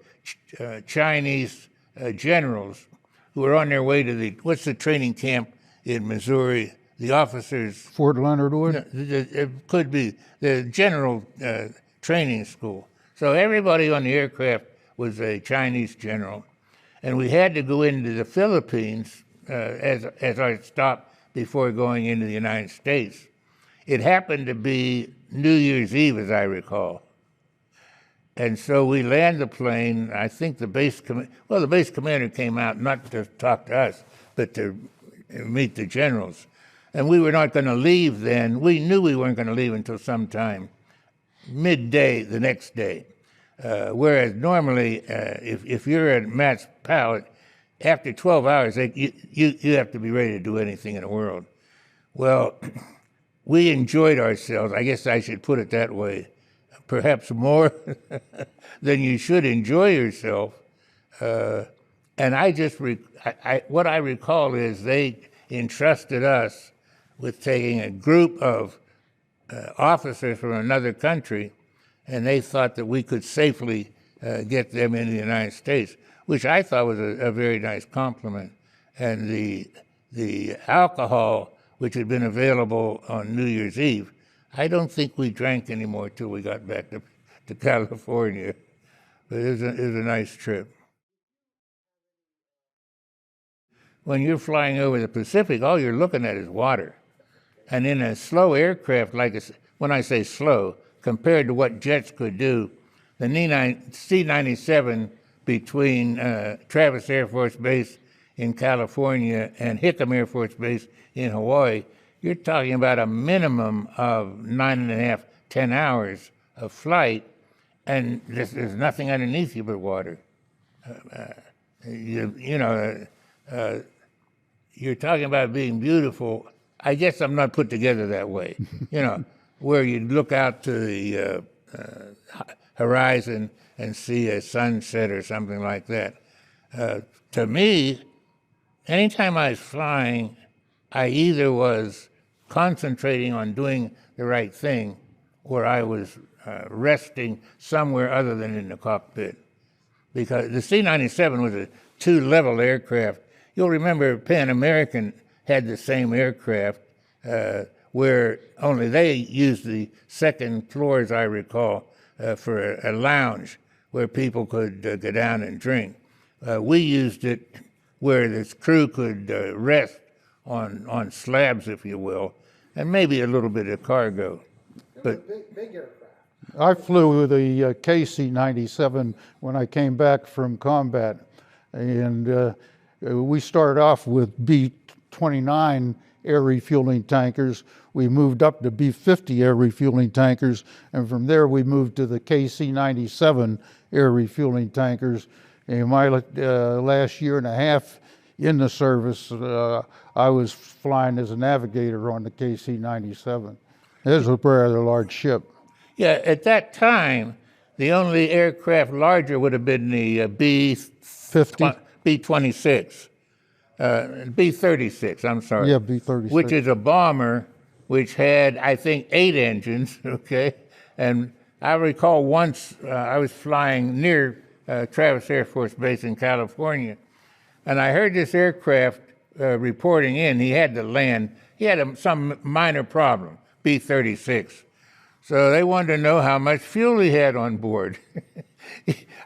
Chinese generals who were on their way to what's the training camp in Missouri? The officers. Fort Leonard Wood? It could be the general training school. So everybody on the aircraft was a Chinese general. And we had to go into the Philippines as our stop before going into the United States. It happened to be New Year's Eve, as I recall. And so we land the plane. I think the base commander came out not to talk to us, but to meet the generals. And we were not going to leave then. We knew we weren't going to leave until sometime midday the next day. Whereas normally, if you're a match pilot, after 12 hours, you have to be ready to do anything in the world. Well, we enjoyed ourselves. I guess I should put it that way. Perhaps more than you should enjoy yourself. And what I recall is they entrusted us with taking a group of officers from another country, and they thought that we could safely get them into the United States, which I thought was a very nice compliment. And the alcohol, which had been available on New Year's Eve, I don't think we drank anymore till we got back to California. But it was a nice trip. When you're flying over the Pacific, all you're looking at is water. And in a slow aircraft, when I say slow, compared to what jets could do, the C-97 between Travis Air Force Base in California and Hickam Air Force Base in Hawaii, you're talking about a minimum of 9.5, 10 hours of flight, and there's nothing underneath you but water. You're talking about being beautiful. I guess I'm not put together that way, where you look out to the horizon and see a sunset or something like that. To me, anytime I was flying, I either was concentrating on doing the right thing, or I was resting somewhere other than in the cockpit. Because the C-97 was a two-level aircraft. You'll remember Pan American had the same aircraft, where only they used the second floor, as I recall, for a lounge where people could go down and drink. We used it where this crew could rest on slabs, if you will, and maybe a little bit of cargo. But Big aircraft. I flew the KC-97 when I came back from combat, and we started off with B-29 air refueling tankers. We moved up to B-50 air refueling tankers, and from there we moved to the KC-97 air refueling tankers. In my last year and a half in the service, I was flying as a navigator on the KC-97. It was a rather large ship. yeah, at that time, the only aircraft larger would have been the B-50? B-26, B-36, I'm sorry. Yeah, B-36. Which is a bomber which had, I think, 8 engines, okay? And I recall once I was flying near Travis Air Force Base in California, and I heard this aircraft reporting in. He had to land. He had some minor problem, B-36. So they wanted to know how much fuel he had on board.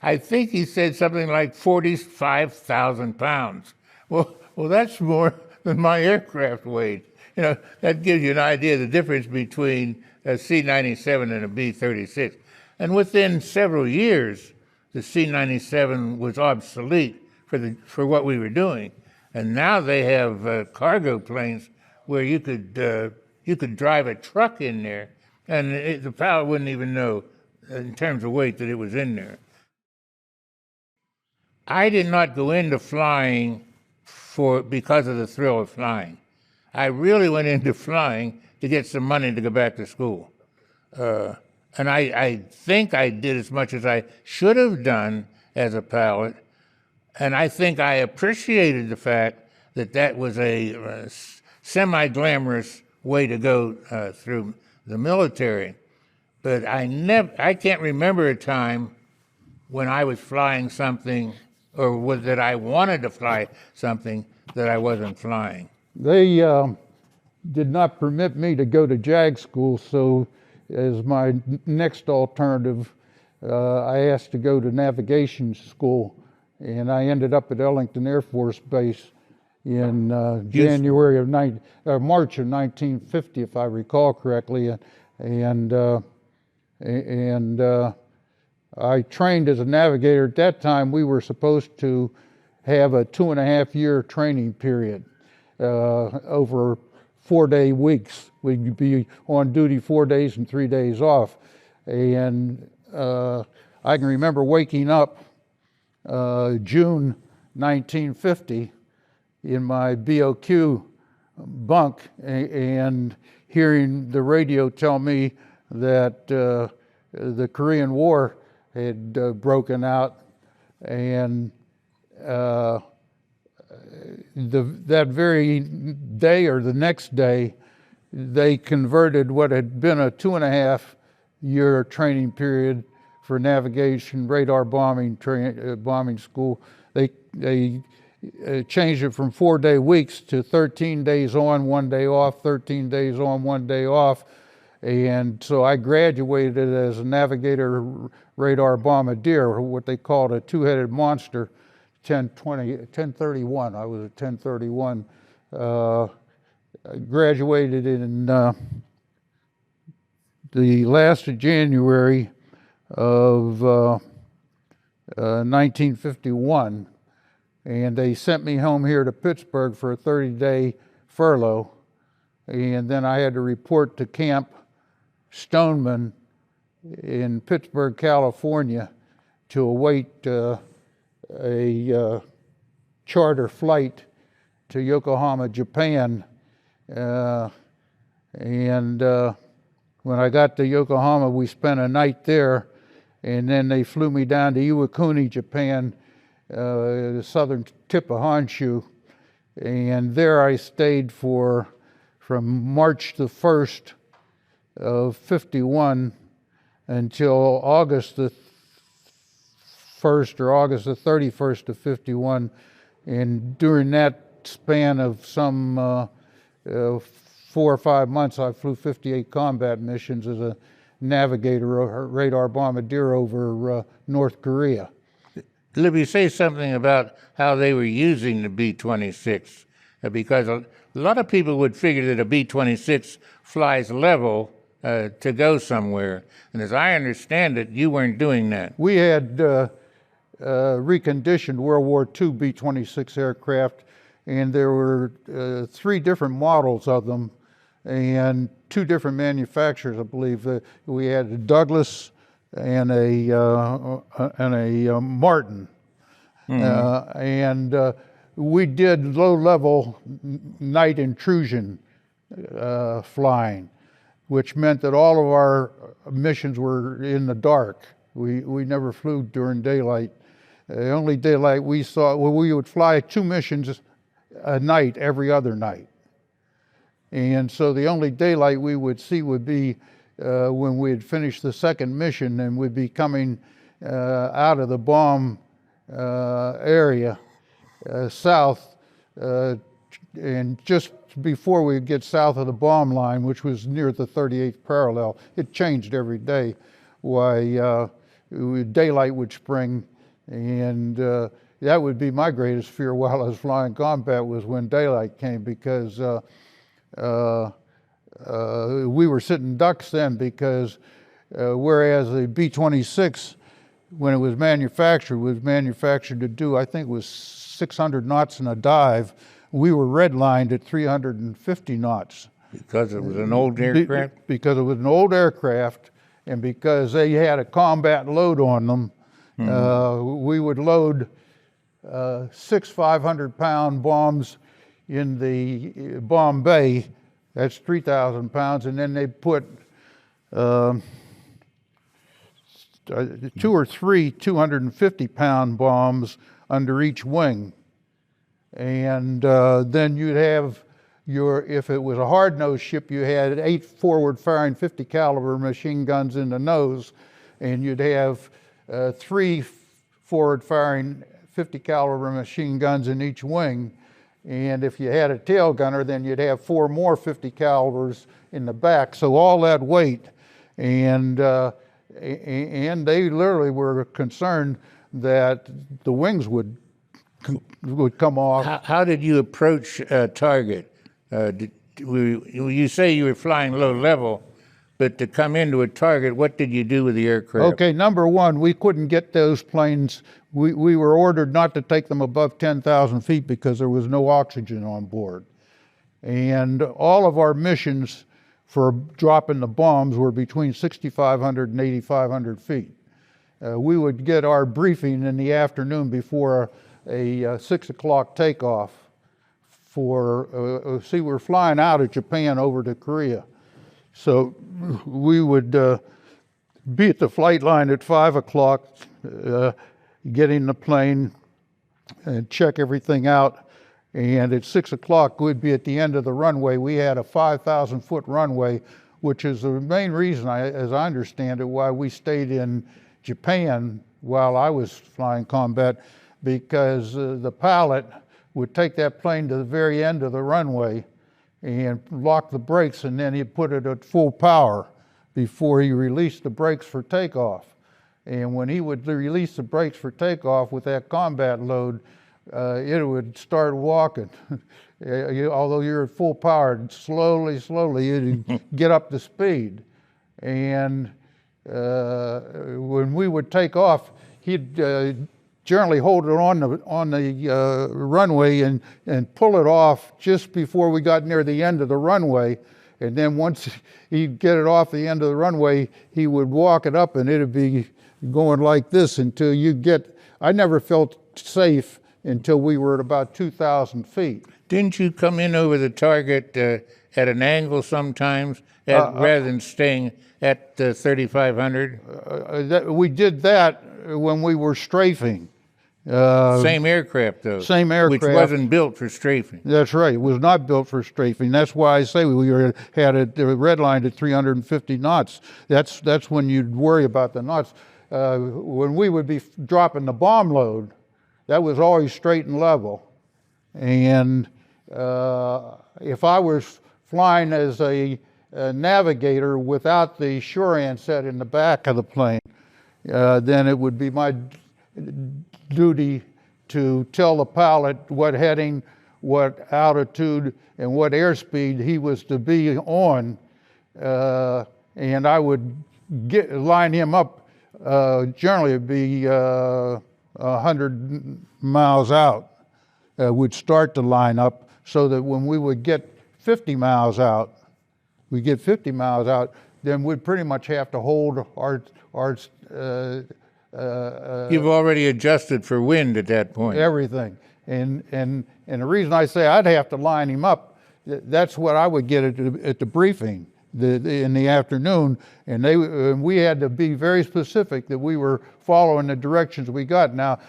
I think he said something like 45,000 pounds. Well, that's more than my aircraft weighed. You know, that gives you an idea of the difference between a C-97 and a B-36. And within several years, the C-97 was obsolete for what we were doing. And now they have cargo planes where you could drive a truck in there, and the pilot wouldn't even know, in terms of weight, that it was in there. I did not go into flying because of the thrill of flying. I really went into flying to get some money to go back to school. And I think I did as much as I should have done as a pilot, and I think I appreciated the fact that that was a semi-glamorous way to go through the military. But I can't remember a time when I was flying something, or that I wanted to fly something that I wasn't flying. They did not permit me to go to JAG school, so as my next alternative, I asked to go to navigation school, and I ended up at Ellington Air Force Base in March of 1950, if I recall correctly, and I trained as a navigator. At that time, we were supposed to have a 2.5-year training period over 4-day weeks. We'd be on duty 4 days and 3 days off. And I can remember waking up June 1950 in my BOQ bunk and hearing the radio tell me that the Korean War had broken out, and that very day or the next day, they converted what had been a 2.5-year training period for navigation radar bombing school. They changed it from 4-day weeks to 13 days on, 1 day off, 13 days on, 1 day off. And so I graduated as a navigator radar bombardier, what they called a two-headed monster, 1031. I was a 1031. I graduated in the last of January of 1951, and they sent me home here to Pittsburgh for a 30-day furlough, and then I had to report to Camp Stoneman in Pittsburgh, California, to await a charter flight to Yokohama, Japan. And when I got to Yokohama, we spent a night there, and then they flew me down to Iwakuni, Japan, the southern tip of Honshu. And there I stayed from March the 1st of 51 until August the 1st or August the 31st of 51. And during that span of some 4 or 5 months, I flew 58 combat missions as a navigator or radar bombardier over North Korea. Libby, say something about how they were using the B-26, because a lot of people would figure that a B-26 flies level to go somewhere. And as I understand it, you weren't doing that. We had reconditioned World War II B-26 aircraft, and there were 3 different models of them and 2 different manufacturers, I believe. We had a Douglas and a Martin. And we did low-level night intrusion flying, which meant that all of our missions were in the dark. We never flew during daylight. The only daylight we saw, well, we would fly 2 missions a night every other night. And so the only daylight we would see would be when we had finished the second mission and we'd be coming out of the bomb area south, and just before we get south of the bomb line, which was near the 38th parallel. It changed every day. Why daylight would spring, and that would be my greatest fear while I was flying combat, was when daylight came, because we were sitting ducks then, because whereas the B-26, when it was manufactured to do, I think it was 600 knots in a dive, we were redlined at 350 knots. Because it was an old aircraft? Because it was an old aircraft, and because they had a combat load on them. We would load 6 500-pound bombs in the bomb bay. That's 3,000 pounds, and then they put 2 or 3 250-pound bombs under each wing. And then you'd have if it was a hard-nosed ship, you had 8 forward-firing 50 caliber machine guns in the nose, and you'd have 3 forward-firing 50 caliber machine guns in each wing. And if you had a tail gunner, then you'd have 4 more 50 calibers in the back. So all that weight, and they literally were concerned that the wings would come off. How did you approach a target? You say you were flying low level, but to come into a target, what did you do with the aircraft? Okay, number one, we couldn't get those planes. We were ordered not to take them above 10,000 feet because there was no oxygen on board. And all of our missions for dropping the bombs were between 6,500 and 8,500 feet. We would get our briefing in the afternoon before a 6 o'clock takeoff see, we're flying out of Japan over to Korea. So we would be at the flight line at 5 o'clock, get in the plane and check everything out. And at 6 o'clock, we'd be at the end of the runway. We had a 5,000-foot runway, which is the main reason, as I understand it, why we stayed in Japan while I was flying combat, because the pilot would take that plane to the very end of the runway and lock the brakes, and then he'd put it at full power before he released the brakes for takeoff. And when he would release the brakes for takeoff with that combat load, it would start walking. Although you're at full power, slowly, it'd get up to speed. And when we would take off, he'd generally hold it on the runway and pull it off just before we got near the end of the runway. And then once he'd get it off the end of the runway, he would walk it up, and it'd be going like this until I never felt safe until we were at about 2,000 feet. Didn't you come in over the target at an angle sometimes, rather than staying at 3,500? We did that when we were strafing. Same aircraft, though. Same aircraft. Which wasn't built for strafing. That's right. It was not built for strafing. That's why I say we had it redlined at 350 knots. That's when you'd worry about the knots. When we would be dropping the bomb load, that was always straight and level. And if I was flying as a navigator without the shore handset in the back of the plane, then it would be my duty to tell the pilot what heading, what altitude, and what airspeed he was to be on and I would line him up. Generally, it'd be 100 miles out. We'd start to line up so that when we would get 50 miles out, then we'd pretty much have to hold our You've already adjusted for wind at that point. everything. And the reason I say I'd have to line him up, that's what I would get at the briefing in the afternoon, and we had to be very specific that we were following the directions we got. Now,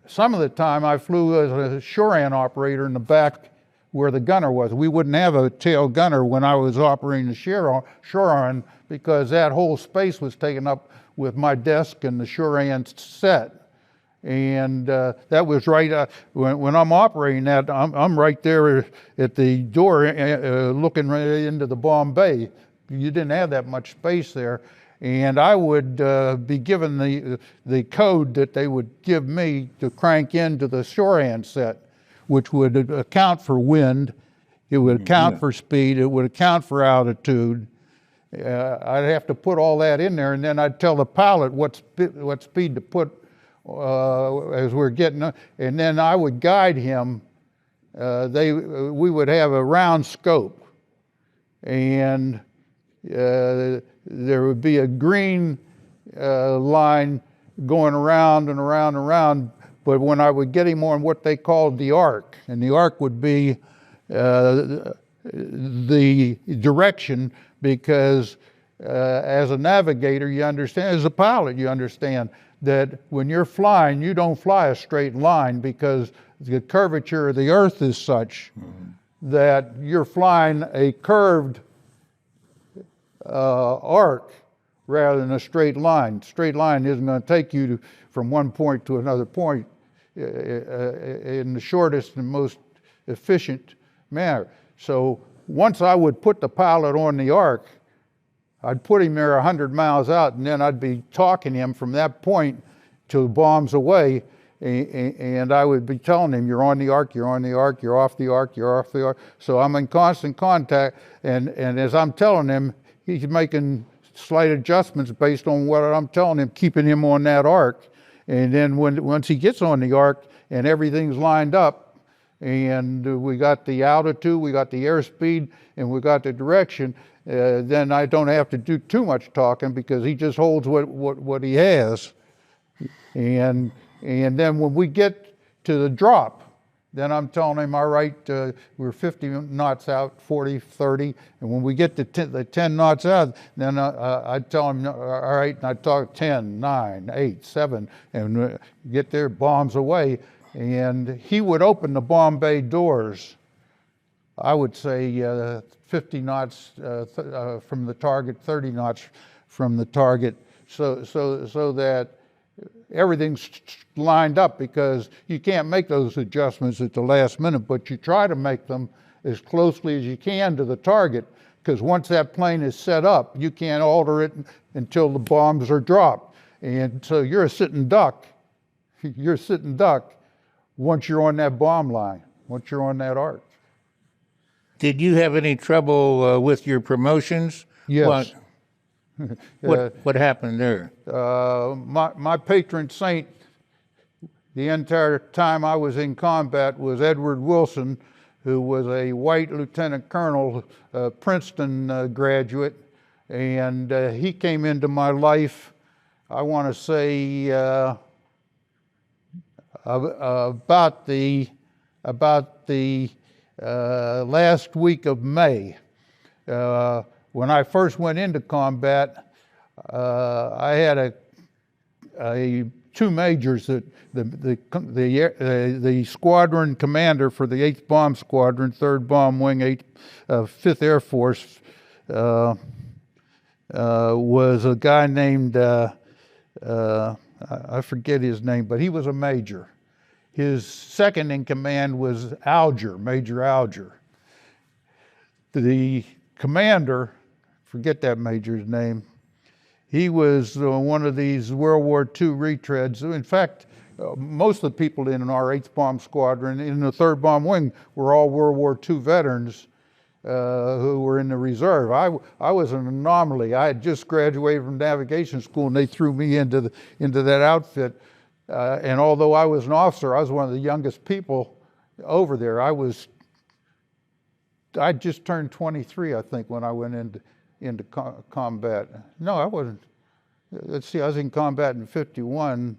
some of the time I flew as a shore-hand operator in the back where the gunner was. We wouldn't have a tail gunner when I was operating the shore-hand because that whole space was taken up with my desk and the shore-hand set. And that was right when I'm operating that, I'm right there at the door looking right into the bomb bay. You didn't have that much space there. And I would be given the code that they would give me to crank into the shorehand set, which would account for wind, it would account for speed, it would account for altitude. I'd have to put all that in there, and then I'd tell the pilot what speed to put as we're getting, and then I would guide him. We would have a round scope, and there would be a green line going around and around and around, but when I would get him on what they called the arc, and the arc would be the direction, because as a navigator, you understand, as a pilot, you understand that when you're flying, you don't fly a straight line because the curvature of the earth is such that you're flying a curved arc rather than a straight line. Straight line isn't going to take you from one point to another point in the shortest and most efficient manner. So once I would put the pilot on the arc, I'd put him there 100 miles out, and then I'd be talking to him from that point to bombs away, and I would be telling him, you're on the arc, you're on the arc, you're off the arc, you're off the arc. So I'm in constant contact, and as I'm telling him, he's making slight adjustments based on what I'm telling him, keeping him on that arc. And then once he gets on the arc and everything's lined up, and we got the altitude, we got the airspeed, and we got the direction, then I don't have to do too much talking because he just holds what he has. And then when we get to the drop, then I'm telling him, all right, we're 50 knots out, 40, 30, and when we get to the 10 knots out, then I tell him, all right, and I talk 10, 9, 8, 7, and get their bombs away. And he would open the bomb bay doors, I would say 50 knots from the target, 30 knots from the target, so that everything's lined up, because you can't make those adjustments at the last minute, but you try to make them as closely as you can to the target, because once that plane is set up, you can't alter it until the bombs are dropped. And so you're a sitting duck. You're a sitting duck once you're on that bomb line, once you're on that arc. Did you have any trouble with your promotions? Yes. What happened there? My patron saint the entire time I was in combat was Edward Wilson, who was a white lieutenant colonel, Princeton graduate, and he came into my life, I want to say, about the last week of May. When I first went into combat, I had two majors. That the squadron commander for the 8th Bomb Squadron, 3rd Bomb Wing, 5th Air Force, was a guy named I forget his name, but he was a major. His second in command was Alger, Major Alger. The commander, forget that major's name, he was one of these World War II retreads. In fact, most of the people in our 8th Bomb Squadron, in the 3rd Bomb Wing, were all World War II veterans. who were in the reserve. I was an anomaly. I had just graduated from navigation school, and they threw me into that outfit. And although I was an officer, I was one of the youngest people over there. I just turned 23, I think, when I went into combat. No, I wasn't. Let's see, I was in combat in 51.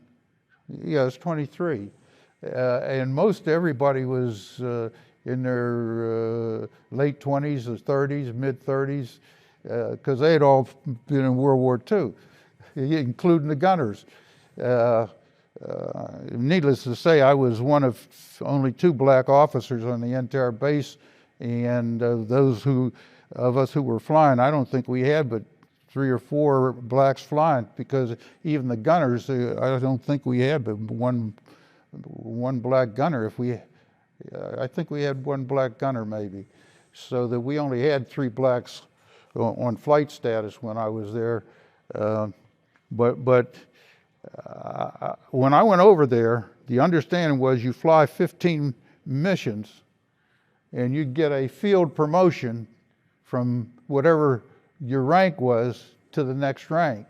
Yeah, I was 23. And most everybody was in their late 20s or 30s, mid 30s, because they had all been in World War II, including the gunners. Needless to say, I was one of only 2 black officers on the entire base, and those of us who were flying, I don't think we had but 3 or 4 blacks flying, because even the gunners, I don't think we had but one black gunner. I think we had 1 black gunner maybe, so that we only had 3 blacks on flight status when I was there. But when I went over there, the understanding was you fly 15 missions, and you'd get a field promotion from whatever your rank was to the next rank.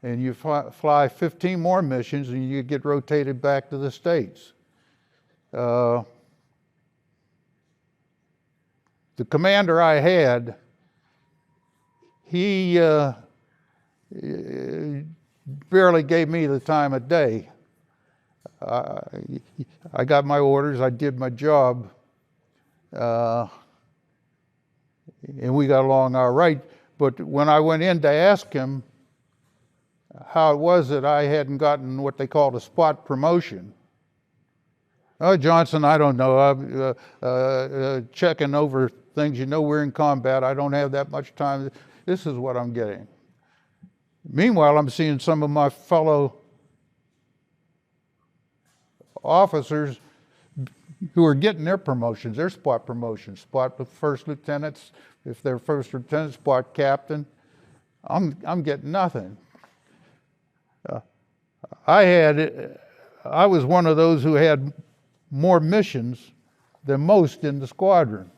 And you fly 15 more missions, and you get rotated back to the States. The commander I had, he barely gave me the time of day. I got my orders, I did my job, and we got along all right. But when I went in to ask him how it was that I hadn't gotten what they called a spot promotion, "Oh, Johnson, I don't know. I'm checking over things. You know, we're in combat. I don't have that much time. This is what I'm getting." Meanwhile, I'm seeing some of my fellow officers who are getting their promotions, their spot promotions, spot first lieutenants, if they're first lieutenant, spot captain. I'm getting nothing. I was one of those who had more missions than most in the squadron,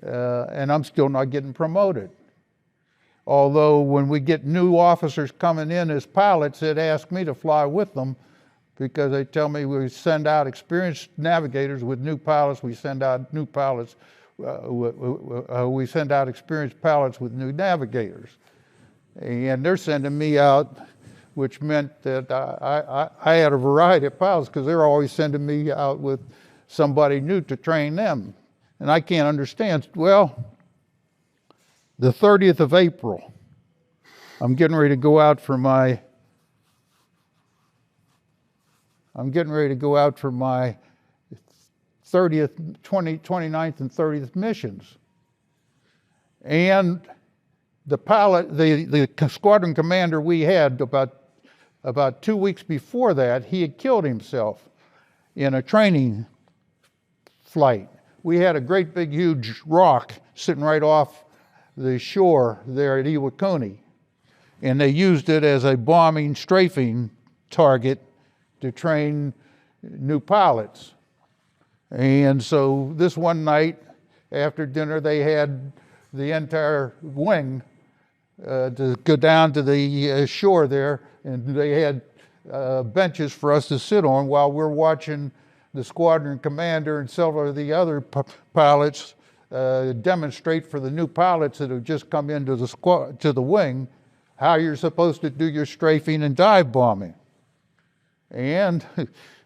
and I'm still not getting promoted. Although when we get new officers coming in as pilots, they'd ask me to fly with them, because they tell me we send out experienced navigators with new pilots. We send out new pilots. We send out experienced pilots with new navigators, and they're sending me out, which meant that I had a variety of pilots, because they're always sending me out with somebody new to train them, and I can't understand. Well, the 30th of April, I'm getting ready to go out for my 29th and 30th missions. And the pilot, the squadron commander we had about 2 weeks before that, he had killed himself in a training flight. We had a great big huge rock sitting right off the shore there at Iwakuni, and they used it as a bombing strafing target to train new pilots. And so this one night after dinner, they had the entire wing to go down to the shore there, and they had benches for us to sit on while we're watching the squadron commander and several of the other pilots demonstrate for the new pilots that have just come into the wing how you're supposed to do your strafing and dive bombing. And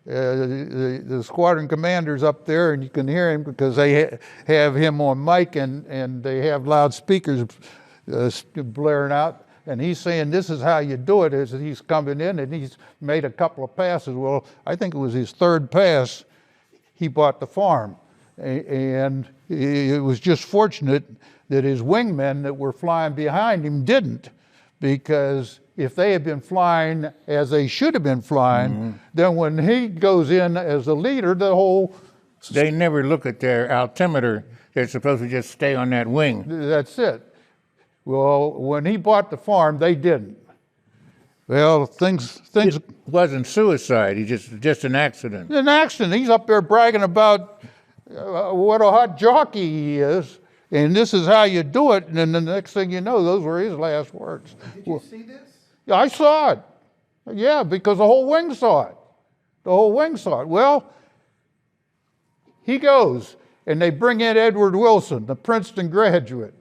the squadron commander's up there, and you can hear him because they have him on mic, and they have loudspeakers blaring out, and he's saying this is how you do it. As he's coming in, and he's made a couple of passes. Well, I think it was his 3rd pass, he bought the farm, and it was just fortunate that his wingmen that were flying behind him didn't, because if they had been flying as they should have been flying, then when he goes in as the leader, the whole... They never look at their altimeter. They're supposed to just stay on that wing. That's it. Well, when he bought the farm, they didn't. Well, things... It wasn't suicide. He just an accident. An accident. He's up there bragging about what a hot jockey he is. And this is how you do it. And then the next thing you know, those were his last words. Did you see this? Yeah, I saw it. Yeah, because the whole wing saw it. The whole wing saw it. Well, he goes, and they bring in Edward Wilson, the Princeton graduate.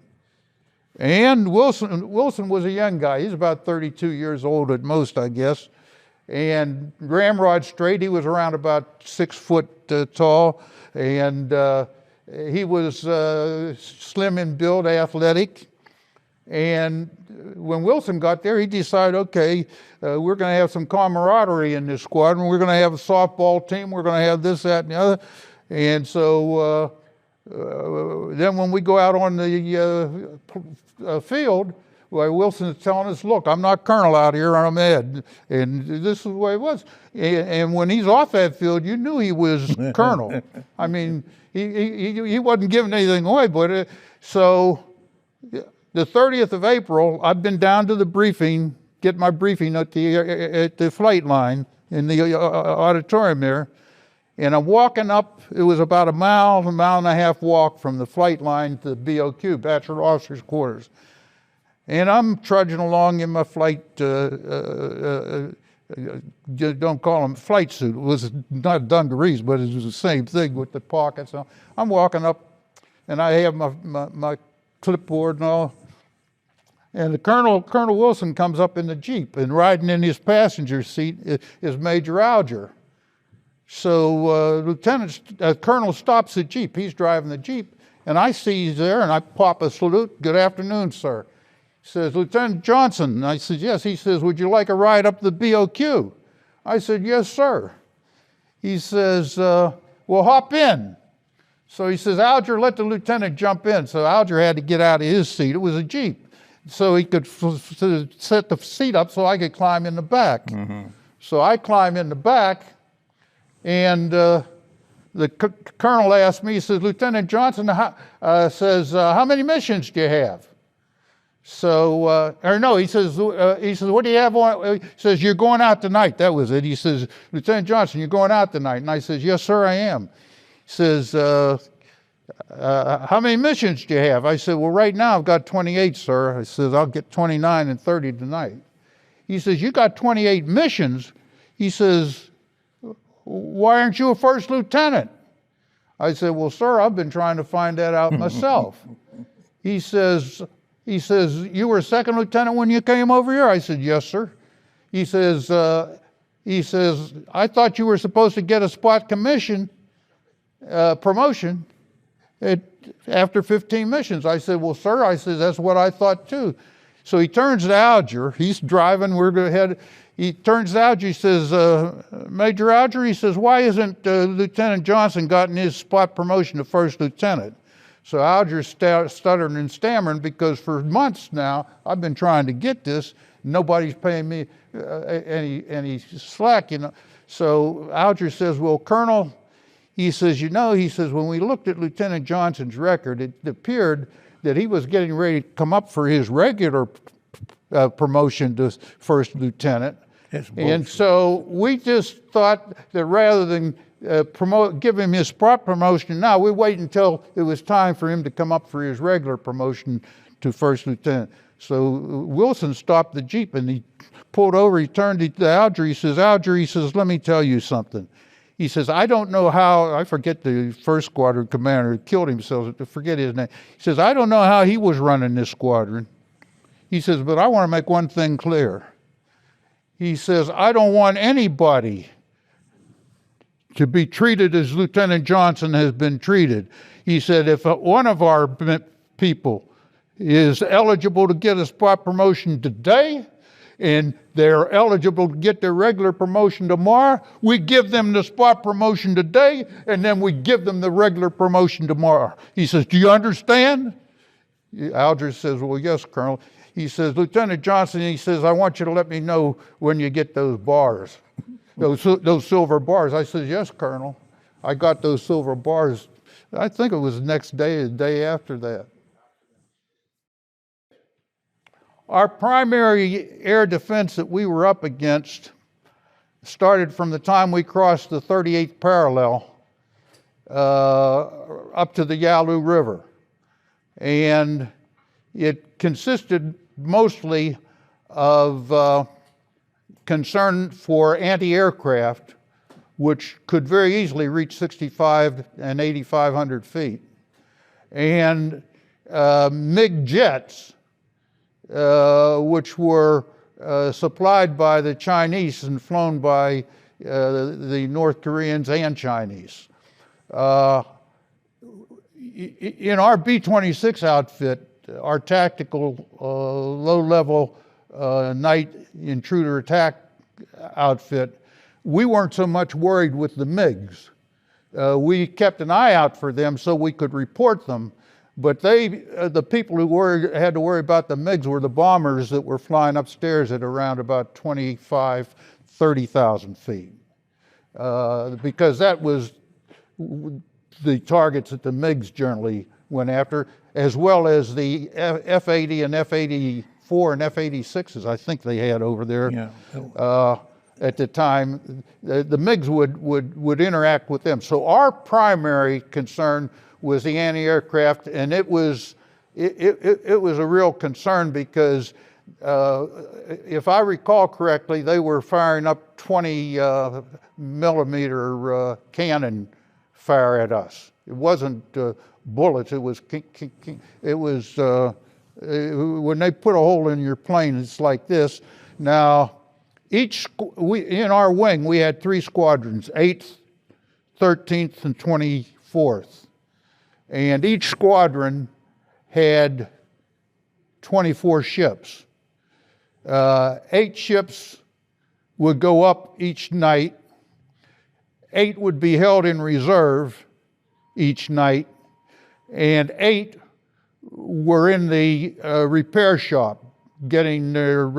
And Wilson was a young guy. He's about 32 years old at most, I guess. And ramrod straight, he was around about 6 foot tall. And he was slim in build, athletic. And when Wilson got there, he decided, okay, we're going to have some camaraderie in this squadron. We're going to have a softball team. We're going to have this, that, and the other. And so then when we go out on the field, well, Wilson's telling us, look, I'm not colonel out here, I'm Ed. And this is the way it was. And when he's off that field, you knew he was colonel. I mean, he wasn't giving anything away. But so the 30th of April, I've been down to the briefing, get my briefing at the flight line in the auditorium there. And I'm walking up, it was about a mile and a half walk from the flight line to the BOQ, Bachelor Officers Quarters. And I'm trudging along in my flight, don't call them flight suit. It was not dungarees, but it was the same thing with the pockets. So I'm walking up, and I have my clipboard and all. And the Colonel Wilson comes up in the Jeep, and riding in his passenger seat is Major Alger. So Colonel stops the Jeep. He's driving the Jeep, and I see he's there, and I pop a salute. Good afternoon, sir. He says, Lieutenant Johnson. And I said, yes. He says, would you like a ride up the BOQ? I said, yes, sir. He says, well, hop in. So he says, Alger, let the lieutenant jump in. So Alger had to get out of his seat. It was a Jeep. So he could set the seat up so I could climb in the back. Mm-hmm. So I climb in the back, and the colonel asked me, he says, Lieutenant Johnson, how many missions do you have? So, he says, what do you have on? He says, you're going out tonight. That was it. He says, Lieutenant Johnson, you're going out tonight. And I says, yes, sir, I am. He says, how many missions do you have? I said, well, right now I've got 28, sir. I says, I'll get 29 and 30 tonight. He says, you got 28 missions? He says, why aren't you a first lieutenant? I said, well, sir, I've been trying to find that out myself. He says, you were a second lieutenant when you came over here? I said, yes, sir. He says, I thought you were supposed to get a spot commission promotion after 15 missions. I said, well, sir, I said, that's what I thought too. So he turns to Alger. He's driving. We're going to head. He turns to Alger. He says, Major Alger, he says, why isn't Lieutenant Johnson gotten his spot promotion to first lieutenant? So Alger's stuttering and stammering because for months now I've been trying to get this. Nobody's paying me any slack, you know. So Alger says, well, Colonel, he says, when we looked at Lieutenant Johnson's record, it appeared that he was getting ready to come up for his regular promotion to first lieutenant. And so we just thought that rather than give him his spot promotion now, we wait until it was time for him to come up for his regular promotion to first lieutenant. So Wilson stopped the Jeep and he pulled over, he turned to Alger, he says, let me tell you something. He says, I don't know how, I forget the first squadron commander who killed himself, I forget his name. He says, I don't know how he was running this squadron. He says, but I want to make one thing clear. He says, I don't want anybody to be treated as Lieutenant Johnson has been treated. He said, if one of our people is eligible to get a spot promotion today, and they're eligible to get their regular promotion tomorrow, we give them the spot promotion today, and then we give them the regular promotion tomorrow. He says, do you understand? Alger says, well, yes, Colonel. He says, Lieutenant Johnson, he says, I want you to let me know when you get those bars, those silver bars. I said, yes, Colonel. I got those silver bars. I think it was the next day, the day after that. Our primary air defense that we were up against started from the time we crossed the 38th parallel up to the Yalu River. and it consisted mostly of concern for anti-aircraft, which could very easily reach 6,500 and 8,500 feet, and MiG jets, which were supplied by the Chinese and flown by the North Koreans and Chinese. In our B-26 outfit, our tactical low-level night intruder attack outfit, we weren't so much worried with the MiGs. We kept an eye out for them so we could report them, but the people who had to worry about the MiGs were the bombers that were flying upstairs at around about 25,000, 30,000 feet, because that was the targets that the MiGs generally went after, as well as the F-80 and F-84 and F-86s I think they had over there. Yeah. At the time. The MiGs would interact with them. So our primary concern was the anti-aircraft, and it was a real concern because if I recall correctly, they were firing up 20 millimeter cannon fire at us. It wasn't bullets. It was when they put a hole in your plane, it's like this. Now, in our wing, we had 3 squadrons, 8th, 13th, and 24th. And each squadron had 24 ships. 8 ships would go up each night. 8 would be held in reserve each night. And 8 were in the repair shop getting their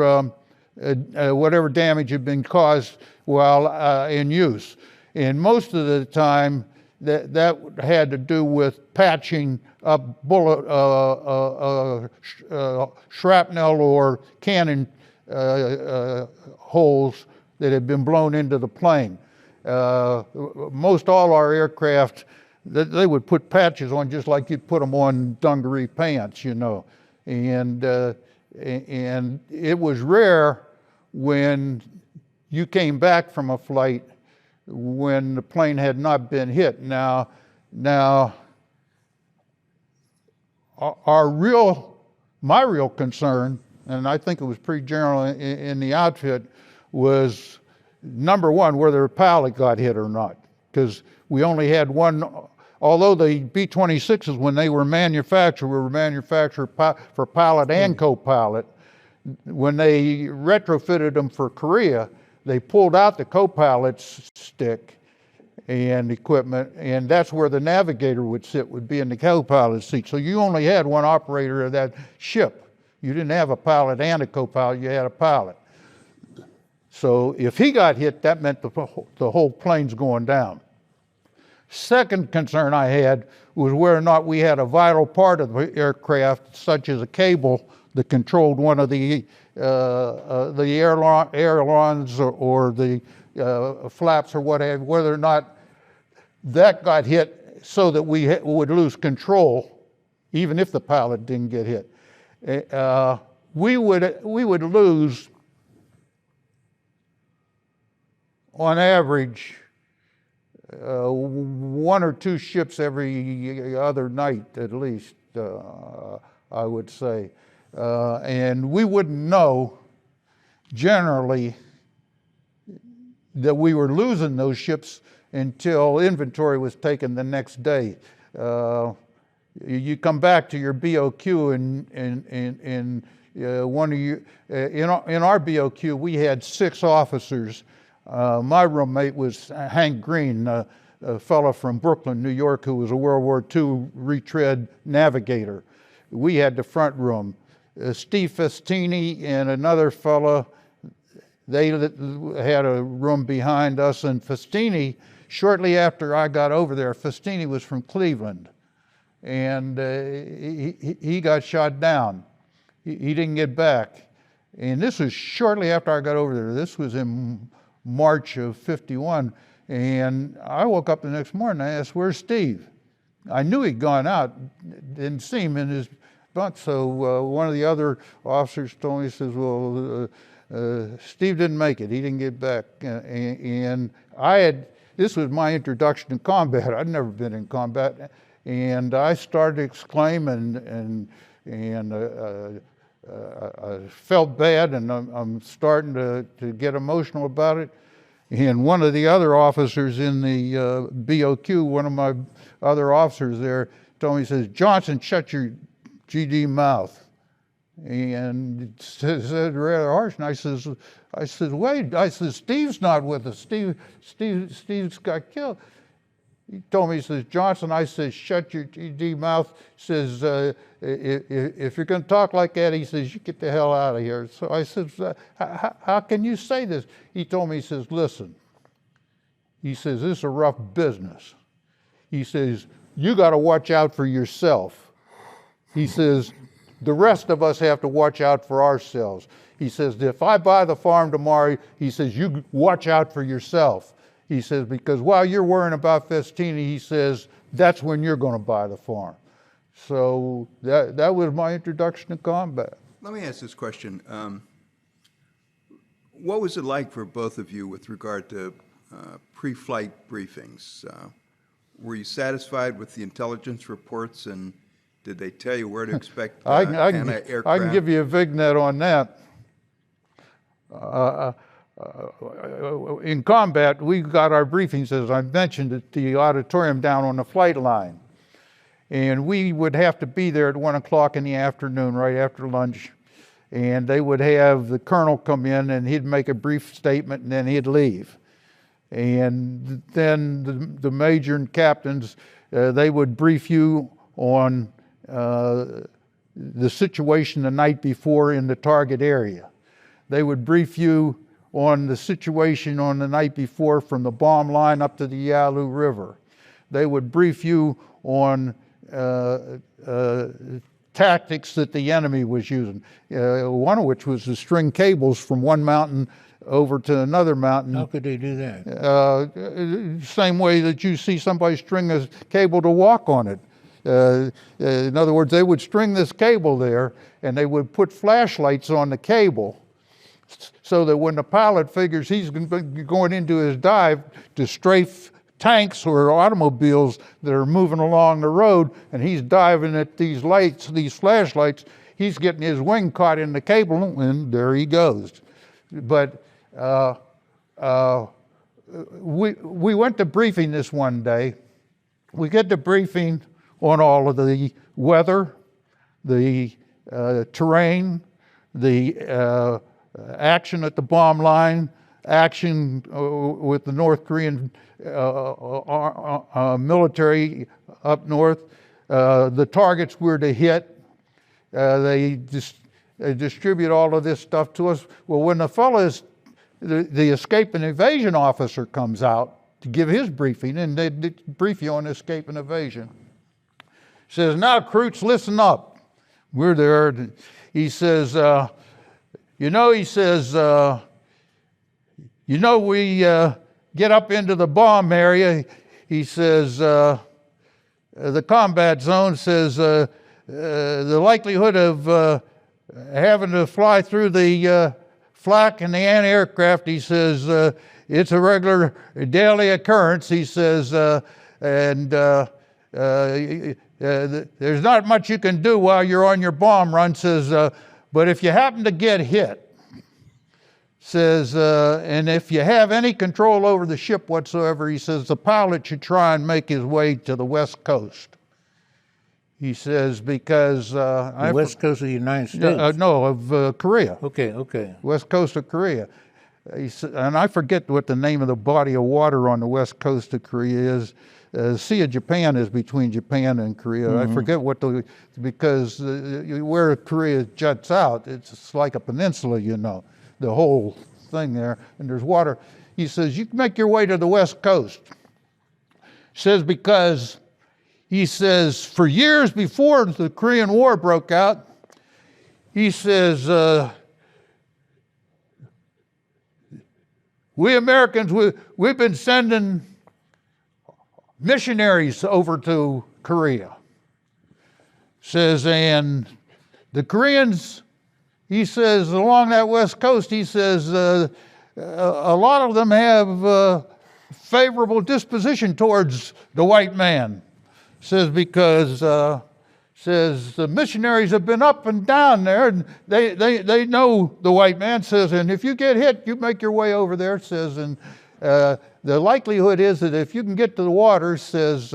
whatever damage had been caused while in use. And most of the time, that had to do with patching up bullet, shrapnel or cannon holes that had been blown into the plane. Most all our aircraft, they would put patches on just like you'd put them on dungaree pants, you know. And it was rare when you came back from a flight when the plane had not been hit. Now, my real concern, and I think it was pretty general in the outfit, was number one, whether a pilot got hit or not, because we only had one. Although the B-26s, when they were manufactured for pilot and co-pilot. When they retrofitted them for Korea, they pulled out the co-pilot's stick and equipment, and that's where the navigator would sit, would be in the co-pilot's seat. So you only had one operator of that ship. You didn't have a pilot and a co-pilot, you had a pilot. So if he got hit, that meant the whole plane's going down. Second concern I had was whether or not we had a vital part of the aircraft, such as a cable that controlled one of the ailerons or the flaps or whatever, whether or not that got hit so that we would lose control, even if the pilot didn't get hit. We would lose, on average, 1 or 2 ships every other night, at least, I would say. And we wouldn't know, generally, that we were losing those ships until inventory was taken the next day. You come back to your BOQ and one of you, in our BOQ, we had 6 officers. My roommate was Hank Green, a fellow from Brooklyn, New York, who was a World War II retread navigator. We had the front room. Steve Festini and another fellow, they had a room behind us. And Festini, shortly after I got over there, Festini was from Cleveland. And he got shot down. He didn't get back. And this was shortly after I got over there. This was in March of '51. And I woke up the next morning and I asked, "Where's Steve?" I knew he'd gone out. didn't seem in his bunk. So one of the other officers told me, he says, well, Steve didn't make it. He didn't get back. And this was my introduction to combat. I'd never been in combat. And I started to exclaim and I felt bad, and I'm starting to get emotional about it. And one of the other officers in the BOQ, one of my other officers there, told me, he says, Johnson, shut your GD mouth. And it said rather harsh, and I says, wait, I says, Steve's not with us. Steve's got killed. He told me, he says, Johnson, I says, shut your GD mouth. He says, if you're going to talk like that, he says, you get the hell out of here. So I says, how can you say this? He told me, he says, listen, he says, this is a rough business. He says, you got to watch out for yourself. He says, the rest of us have to watch out for ourselves. He says, if I buy the farm tomorrow, he says, you watch out for yourself. He says, because while you're worrying about Festini, he says, that's when you're going to buy the farm. So that was my introduction to combat. Let me ask this question. What was it like for both of you with regard to pre-flight briefings? Were you satisfied with the intelligence reports, and did they tell you where to expect anti-aircraft? I can give you a vignette on that. In combat, we got our briefings, as I mentioned, at the auditorium down on the flight line. And we would have to be there at 1 o'clock in the afternoon, right after lunch. And they would have the colonel come in, and he'd make a brief statement, and then he'd leave. And then the major and captains, they would brief you on the situation the night before in the target area. They would brief you on the situation on the night before from the bomb line up to the Yalu River. They would brief you on tactics that the enemy was using, one of which was to string cables from one mountain over to another mountain. How could they do that? Same way that you see somebody string a cable to walk on it. In other words, they would string this cable there, and they would put flashlights on the cable, so that when the pilot figures he's going into his dive to strafe tanks or automobiles that are moving along the road, and he's diving at these lights, these flashlights, he's getting his wing caught in the cable, and there he goes. But we went to briefing this one day. We get the briefing on all of the weather, the terrain, the action at the bomb line, action with the North Korean military up north, the targets we're to hit. They distribute all of this stuff to us. Well, when the escape and evasion officer comes out to give his briefing, and they brief you on escape and evasion, says, now, recruits, listen up. We're there. He says, he says, we get up into the bomb area. He says, the combat zone says, the likelihood of having to fly through the flak and the anti-aircraft, he says, it's a regular daily occurrence. He says, there's not much you can do while you're on your bomb run, says, but if you happen to get hit, says, and if you have any control over the ship whatsoever, he says, the pilot should try and make his way to the West Coast. He says, because... the West Coast of the United States? No, of Korea. Okay. West Coast of Korea. And I forget what the name of the body of water on the West Coast of Korea is. Sea of Japan is between Japan and Korea. Mm-hmm. I forget because where Korea juts out, it's like a peninsula, the whole thing there, and there's water. He says, you can make your way to the West Coast. He says, because, he says, for years before the Korean War broke out, he says, we Americans, we've been sending missionaries over to Korea. Says, and the Koreans, he says, along that west coast, he says, a lot of them have favorable disposition towards the white man. Says because says the missionaries have been up and down there, and they know the white man. Says, and if you get hit, you make your way over there. Says, and the likelihood is that if you can get to the water, says,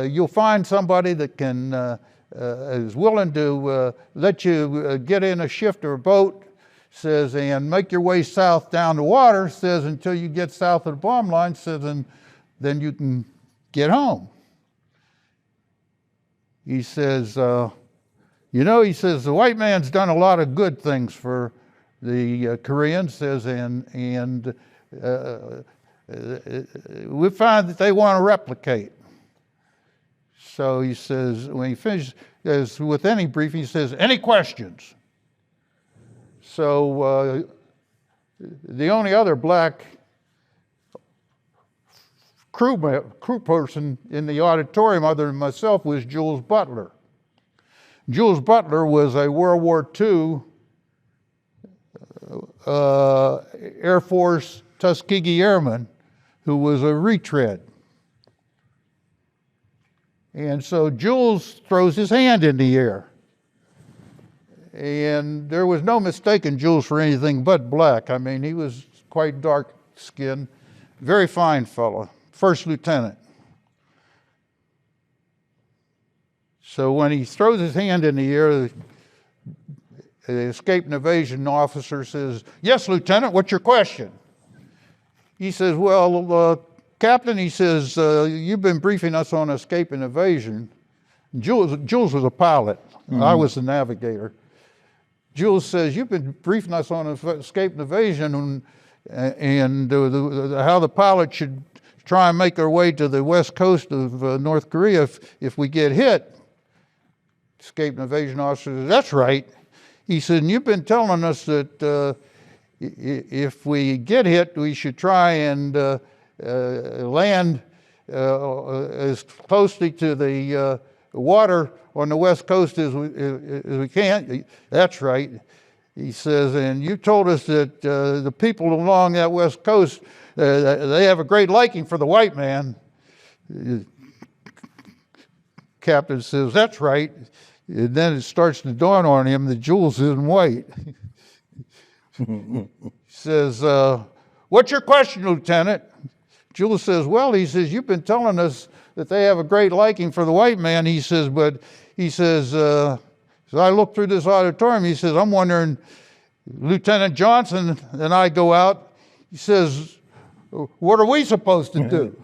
you'll find somebody that can is willing to let you get in a shift or a boat. Says, and make your way south down the water. Says, until you get south of the bomb line. Says, and then you can get home. He says, he says, the white man's done a lot of good things for the Koreans. Says, and we find that they want to replicate. So he says, when he finishes, as with any briefing, he says, any questions? So the only other black crew person in the auditorium other than myself was Jules Butler. Jules Butler was a World War II Air Force Tuskegee Airman who was a retread. And so Jules throws his hand in the air. And there was no mistaking Jules for anything but black. I mean, he was quite dark-skinned, very fine fellow, first lieutenant. So when he throws his hand in the air, the escape and evasion officer says, "Yes, Lieutenant, what's your question?" He says, "Well, Captain," he says, "you've been briefing us on escape and evasion." Jules was a pilot. Mm-hmm. I was the navigator. Jules says, "You've been briefing us on escape and evasion and how the pilot should try and make their way to the west coast of North Korea if we get hit." Escape and evasion officer says, "That's right." He said, "And you've been telling us that if we get hit, we should try and land as closely to the water on the west coast as we can." "That's right." He says, "And you told us that the people along that west coast, they have a great liking for the white man." Captain says, "That's right." And then it starts to dawn on him that Jules isn't white. He says, "What's your question, Lieutenant?" Jules says, "Well," he says, "you've been telling us that they have a great liking for the white man." He says, "But," he says, "as I look through this auditorium," he says, "I'm wondering, Lieutenant Johnson and I go out," he says, "what are we supposed to do?"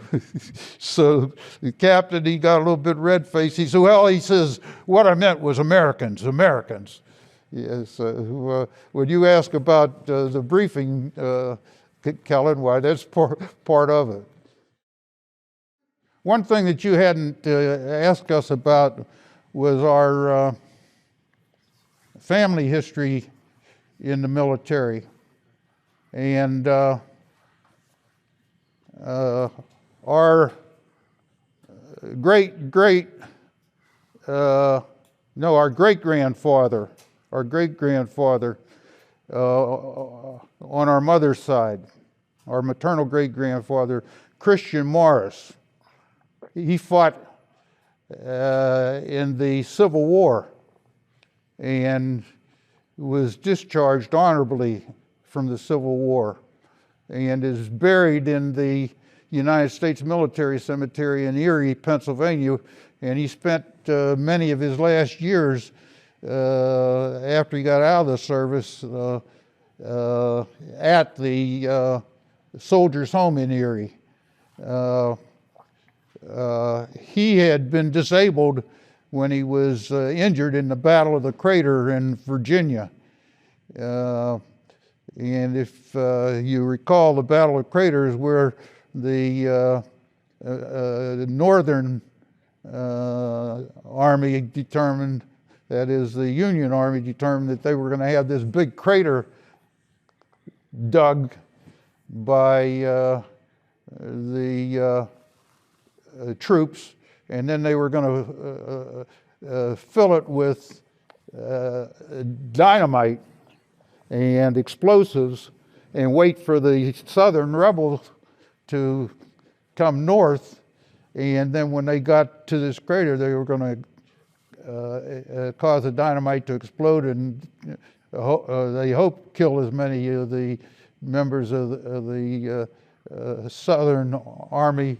So the captain, he got a little bit red-faced. He said, "Well," he says, "what I meant was Americans. Yes, when you ask about the briefing, Kellen, why, that's part of it. One thing that you hadn't asked us about was our family history in the military. And our great-grandfather on our mother's side, our maternal great-grandfather, Christian Morris, he fought in the Civil War and was discharged honorably from the Civil War and is buried in the United States Military Cemetery in Erie, Pennsylvania. And he spent many of his last years after he got out of the service at the Soldiers' Home in Erie. He had been disabled when he was injured in the Battle of the Crater in Virginia. And if you recall, the Battle of Crater is where the Northern Army determined, that is, the Union Army determined that they were going to have this big crater dug by the troops, and then they were going fill it with dynamite and explosives and wait for the Southern rebels to come north, and then when they got to this crater, they were going to cause the dynamite to explode, and they hoped kill as many of the members of the Southern Army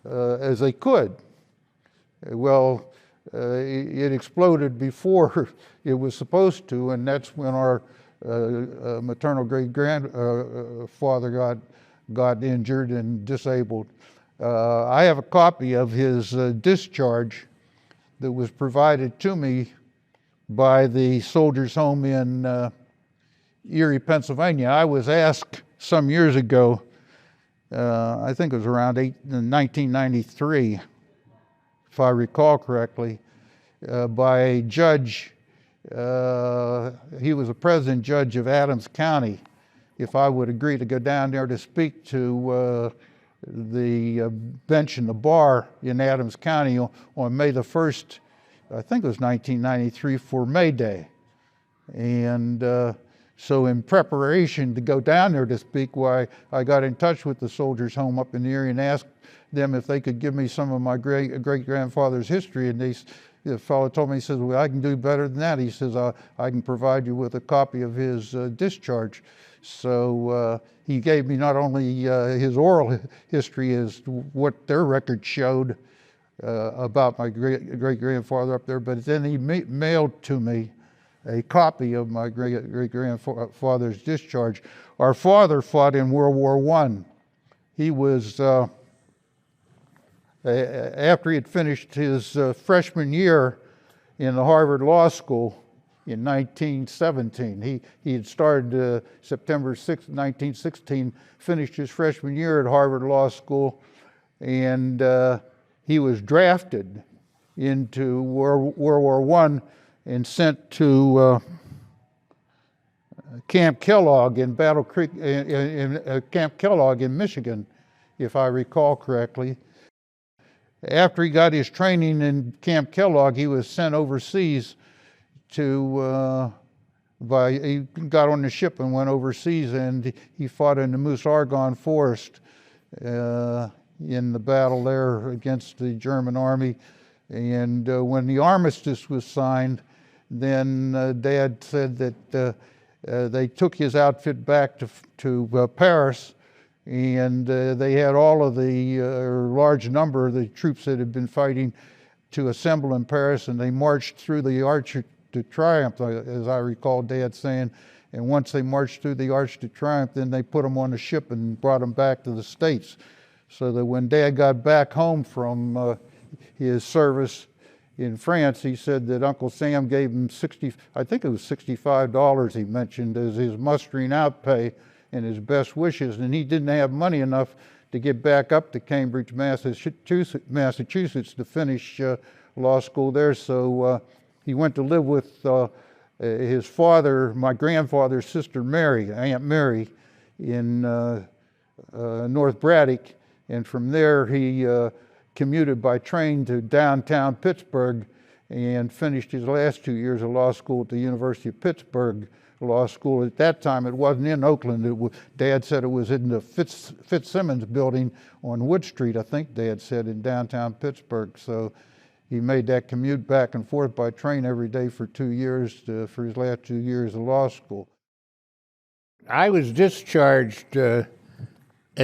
as they could. Well, it exploded before it was supposed to, and that's when our maternal great-grandfather got injured and disabled. I have a copy of his discharge that was provided to me by the Soldiers' Home in Erie, Pennsylvania. I was asked some years ago, I think it was around 1993, if I recall correctly, by a judge. He was a president judge of Adams County, if I would agree to go down there to speak to the bench in the bar in Adams County on May the 1st, I think it was 1993, for May Day. And so in preparation to go down there to speak, why I got in touch with the Soldiers' Home up in Erie and asked them if they could give me some of my great-grandfather's history, and the fellow told me, he says, well, I can do better than that. He says, I can provide you with a copy of his discharge. So he gave me not only his oral history as what their record showed about my great-grandfather up there, but then he mailed to me a copy of my great-grandfather's discharge. Our father fought in World War I. He was, after he had finished his freshman year in the Harvard Law School in 1917, he had started September 6, 1916, finished his freshman year at Harvard Law School, and he was drafted into World War I and sent to Camp Kellogg in Battle Creek, Camp Kellogg in Michigan, if I recall correctly. After he got his training in Camp Kellogg, he was sent overseas to, he got on the ship and went overseas, and he fought in the Moose Argonne Forest in the battle there against the German army. And when the armistice was signed, then Dad said that they took his outfit back to Paris, and they had all of the large number of the troops that had been fighting to assemble in Paris, and they marched through the Arch de Triomphe, as I recall Dad saying. And once they marched through the Arch de Triomphe, then they put them on a ship and brought them back to the States. So that when Dad got back home from his service in France, he said that Uncle Sam gave him I think it was $65 he mentioned as his mustering out pay and his best wishes, and he didn't have money enough to get back up to Cambridge, Massachusetts to finish law school there, so he went to live with his father, my grandfather's sister Mary, Aunt Mary, in North Braddock, and from there he commuted by train to downtown Pittsburgh and finished his last 2 years of law school at the University of Pittsburgh Law School. At that time, it wasn't in Oakland. Dad said it was in the Fitzsimmons building on Wood Street, I think Dad said, in downtown Pittsburgh. So he made that commute back and forth by train every day for 2 years, for his last 2 years of law school. I was discharged at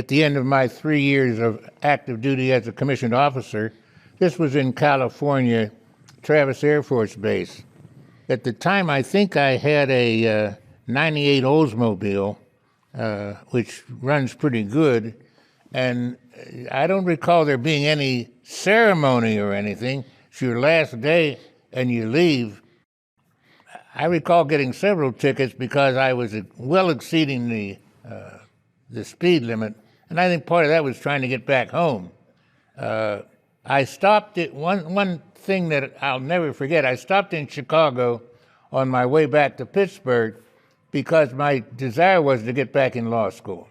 the end of my 3 years of active duty as a commissioned officer. This was in California, Travis Air Force Base. At the time, I think I had a 98 Oldsmobile, which runs pretty good, and I don't recall there being any ceremony or anything. It's your last day and you leave. I recall getting several tickets because I was well exceeding the speed limit, and I think part of that was trying to get back home. I stopped at one thing that I'll never forget. I stopped in Chicago on my way back to Pittsburgh because my desire was to get back in law school.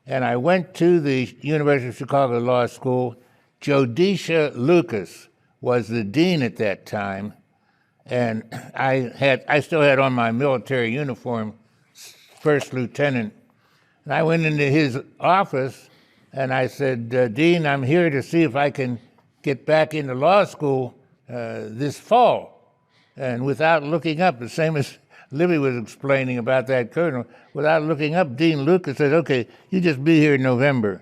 And I went to the University of Chicago Law School. Jodisha Lucas was the dean at that time, and I still had on my military uniform, first lieutenant, and I went into his office and I said, Dean, I'm here to see if I can get back into law school this fall. And without looking up, the same as Libby was explaining about that colonel, without looking up, Dean Lucas said, okay, you just be here in November,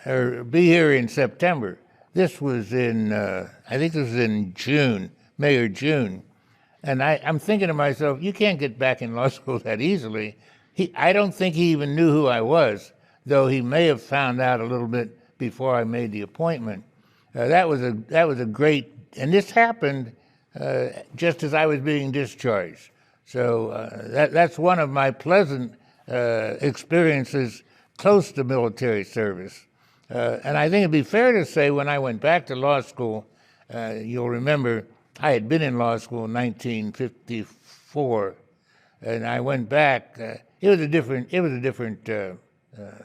or be here in September. This was in, I think this was in June, May or June. And I'm thinking to myself, you can't get back in law school that easily. I don't think he even knew who I was, though he may have found out a little bit before I made the appointment. That was a great, and this happened just as I was being discharged. So that's one of my pleasant experiences close to military service. And I think it'd be fair to say when I went back to law school, you'll remember I had been in law school in 1954, and I went back. It was a different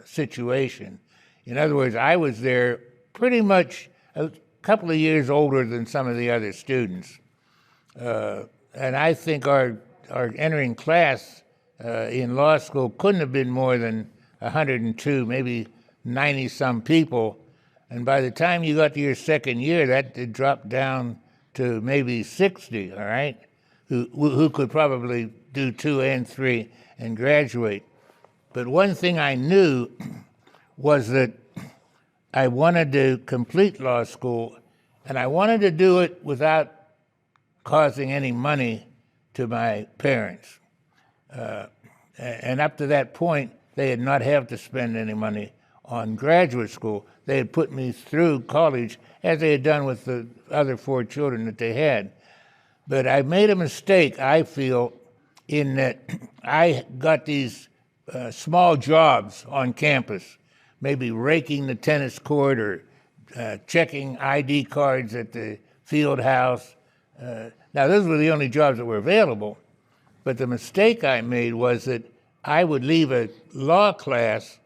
situation. In other words, I was there pretty much a couple of years older than some of the other students, and I think our entering class in law school couldn't have been more than 102, maybe 90-some people, and by the time you got to your second year, that had dropped down to maybe 60, all right, who could probably do 2 and 3 and graduate. But one thing I knew was that I wanted to complete law school, and I wanted to do it without causing any money to my parents. And up to that point, they had not had to spend any money on graduate school. They had put me through college, as they had done with the other 4 children that they had. But I made a mistake, I feel, in that I got these small jobs on campus, maybe raking the tennis court or checking ID cards at the field house. Now, those were the only jobs that were available. But the mistake I made was that I would leave a law class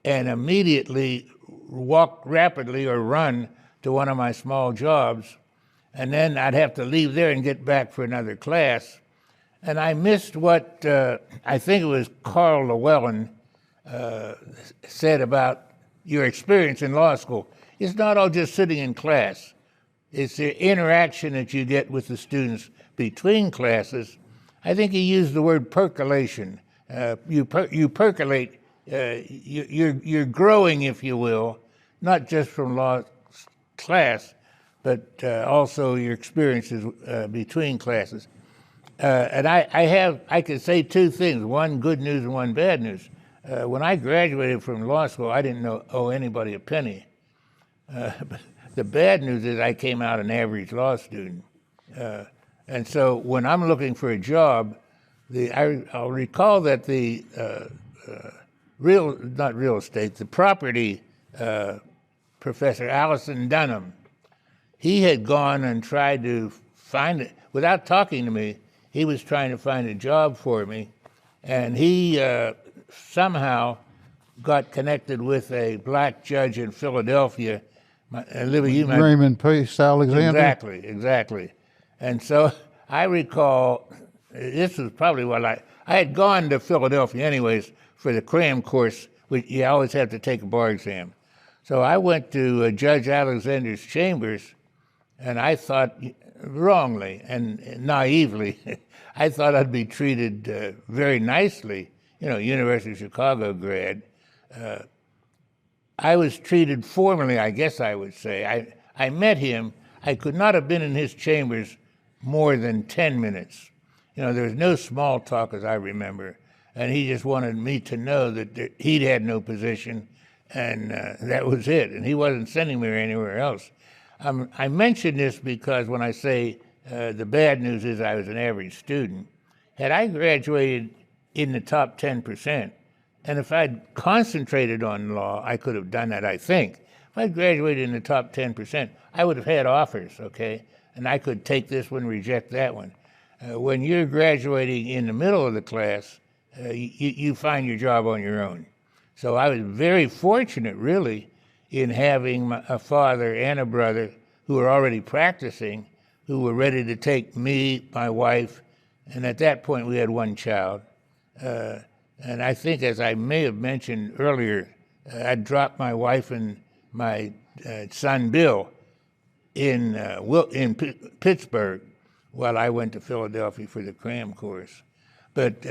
and immediately walk rapidly or run to one of my small jobs, and then I'd have to leave there and get back for another class. And I missed what I think it was Carl Llewellyn said about your experience in law school. It's not all just sitting in class. It's the interaction that you get with the students between classes. I think he used the word percolation. You percolate. You're growing, if you will, not just from law class, but also your experiences between classes. And I could say 2 things, one good news and one bad news. When I graduated from law school, I didn't owe anybody a penny. The bad news is I came out an average law student. And so when I'm looking for a job, I'll recall that the the property professor, Allison Dunham, he had gone and tried to find it, without talking to me, he was trying to find a job for me, and he somehow got connected with a black judge in Philadelphia. Libby, you might... Raymond Pace Alexander? Exactly. And so I recall, this was probably what I had gone to Philadelphia anyways for the cram course, which you always have to take a bar exam. So I went to Judge Alexander's chambers, and I thought, wrongly and naively, I thought I'd be treated very nicely, University of Chicago grad. I was treated formally, I guess I would say. I met him. I could not have been in his chambers more than 10 minutes. There was no small talk, as I remember, and he just wanted me to know that he'd had no position, and that was it, and he wasn't sending me anywhere else. I mention this because when I say the bad news is I was an average student, had I graduated in the top 10%, and if I'd concentrated on law, I could have done that, I think. If I'd graduated in the top 10%, I would have had offers, okay? And I could take this one, reject that one. When you're graduating in the middle of the class, you find your job on your own. So I was very fortunate, really, in having a father and a brother who were already practicing, who were ready to take me, my wife, and at that point we had one child. And I think, as I may have mentioned earlier, I dropped my wife and my son Bill in Pittsburgh while I went to Philadelphia for the cram course. But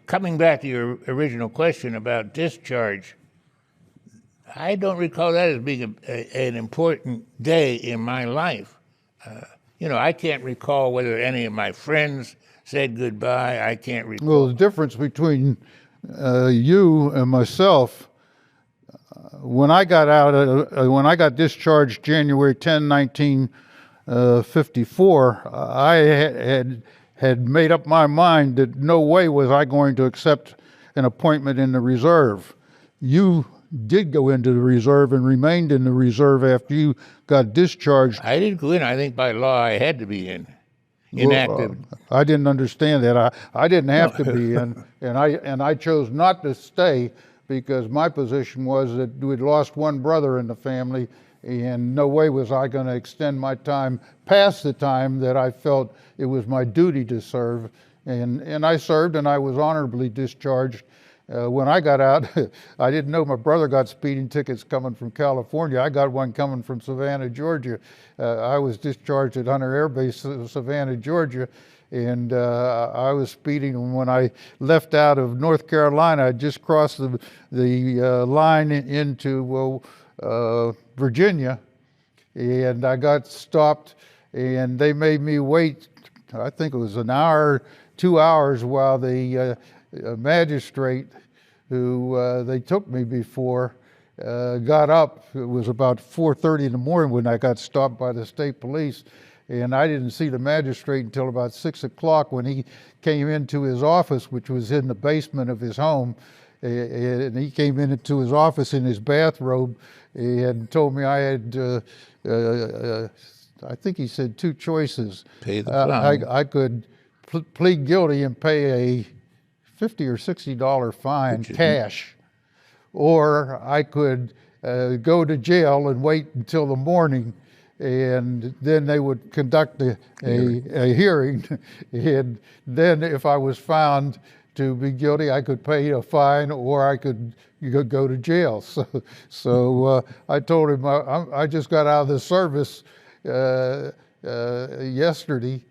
coming back to your original question about discharge, I don't recall that as being an important day in my life. I can't recall whether any of my friends said goodbye. I can't recall. Well, the difference between you and myself, when I got discharged January 10, 1954, I had made up my mind that no way was I going to accept an appointment in the reserve. You did go into the reserve and remained in the reserve after you got discharged. I didn't go in. I think by law I had to be inactive. I didn't understand that. I didn't have to be in, and I chose not to stay because my position was that we'd lost one brother in the family, and no way was I going to extend my time past the time that I felt it was my duty to serve. And I served, and I was honorably discharged. When I got out, I didn't know my brother got speeding tickets coming from California. I got one coming from Savannah, Georgia. I was discharged at Hunter Air Base, Savannah, Georgia, and I was speeding. And when I left out of North Carolina, I just crossed the line into Virginia, and I got stopped, and they made me wait, I think it was an hour, 2 hours, while the magistrate who they took me before got up. It was about 4:30 in the morning when I got stopped by the state police, and I didn't see the magistrate until about 6 o'clock when he came into his office, which was in the basement of his home. And he came into his office in his bathrobe and told me I had, I think he said, two choices. Pay the fine. I could plead guilty and pay a $50 or $60 fine cash, or I could go to jail and wait until the morning, and then they would conduct a hearing, and then if I was found to be guilty, I could pay a fine, or I could go to jail. So I told him I just got out of the service yesterday,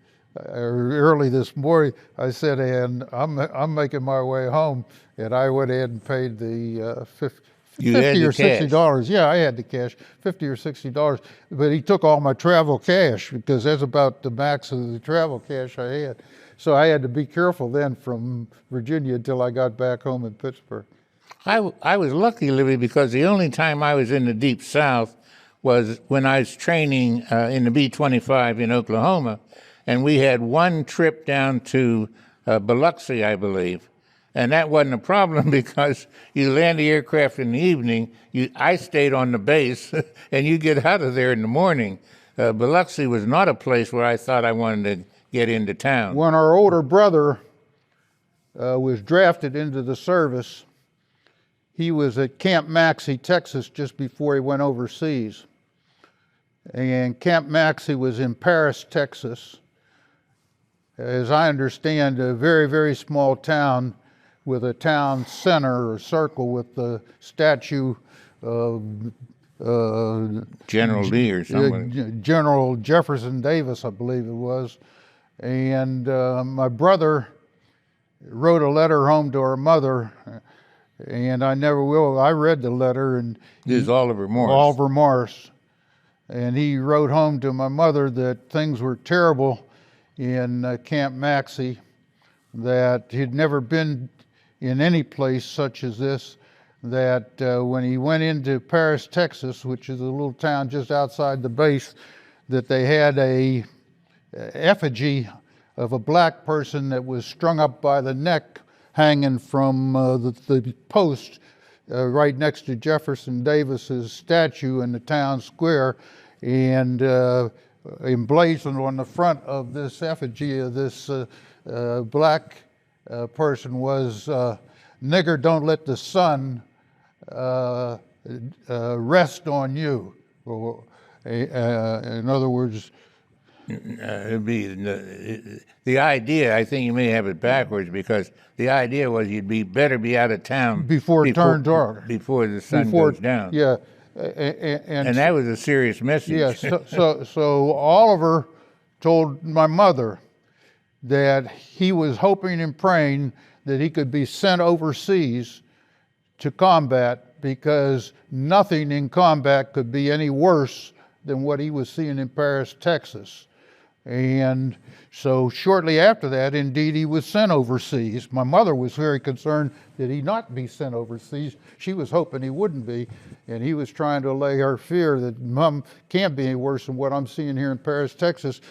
early this morning. I said, and I'm making my way home, and I went ahead and paid the $50 or $60. Yeah, I had the cash, $50 or $60. But he took all my travel cash because that's about the max of the travel cash I had. So I had to be careful then from Virginia until I got back home in Pittsburgh. I was lucky, Libby, because the only time I was in the Deep South was when I was training in the B-25 in Oklahoma, and we had one trip down to Biloxi, I believe, and that wasn't a problem because you land the aircraft in the evening. I stayed on the base, and you get out of there in the morning. Biloxi was not a place where I thought I wanted to get into town. When our older brother was drafted into the service, he was at Camp Maxey, Texas, just before he went overseas. And Camp Maxey was in Paris, Texas. As I understand, a very, very small town with a town center or circle with the statue of General Lee or someone. General Jefferson Davis, I believe it was. And my brother wrote a letter home to our mother, and I never will. I read the letter, and This is Oliver Morris. Oliver Morris. And he wrote home to my mother that things were terrible in Camp Maxey, that he'd never been in any place such as this, that when he went into Paris, Texas, which is a little town just outside the base, that they had a effigy of a black person that was strung up by the neck, hanging from the post right next to Jefferson Davis's statue in the town square, and emblazoned on the front of this effigy of this black person was, "Nigger, don't let the sun rest on you." In other words, It'd be the idea. I think you may have it backwards because the idea was you'd better be out of town before it turned dark, before the sun goes down. Yeah, and that was a serious message. Yes. So Oliver told my mother that he was hoping and praying that he could be sent overseas to combat, because nothing in combat could be any worse than what he was seeing in Paris, Texas. And so shortly after that, indeed, he was sent overseas. My mother was very concerned that he not be sent overseas. She was hoping he wouldn't be, and he was trying to allay her fear that Mom can't be any worse than what I'm seeing here in Paris, Texas.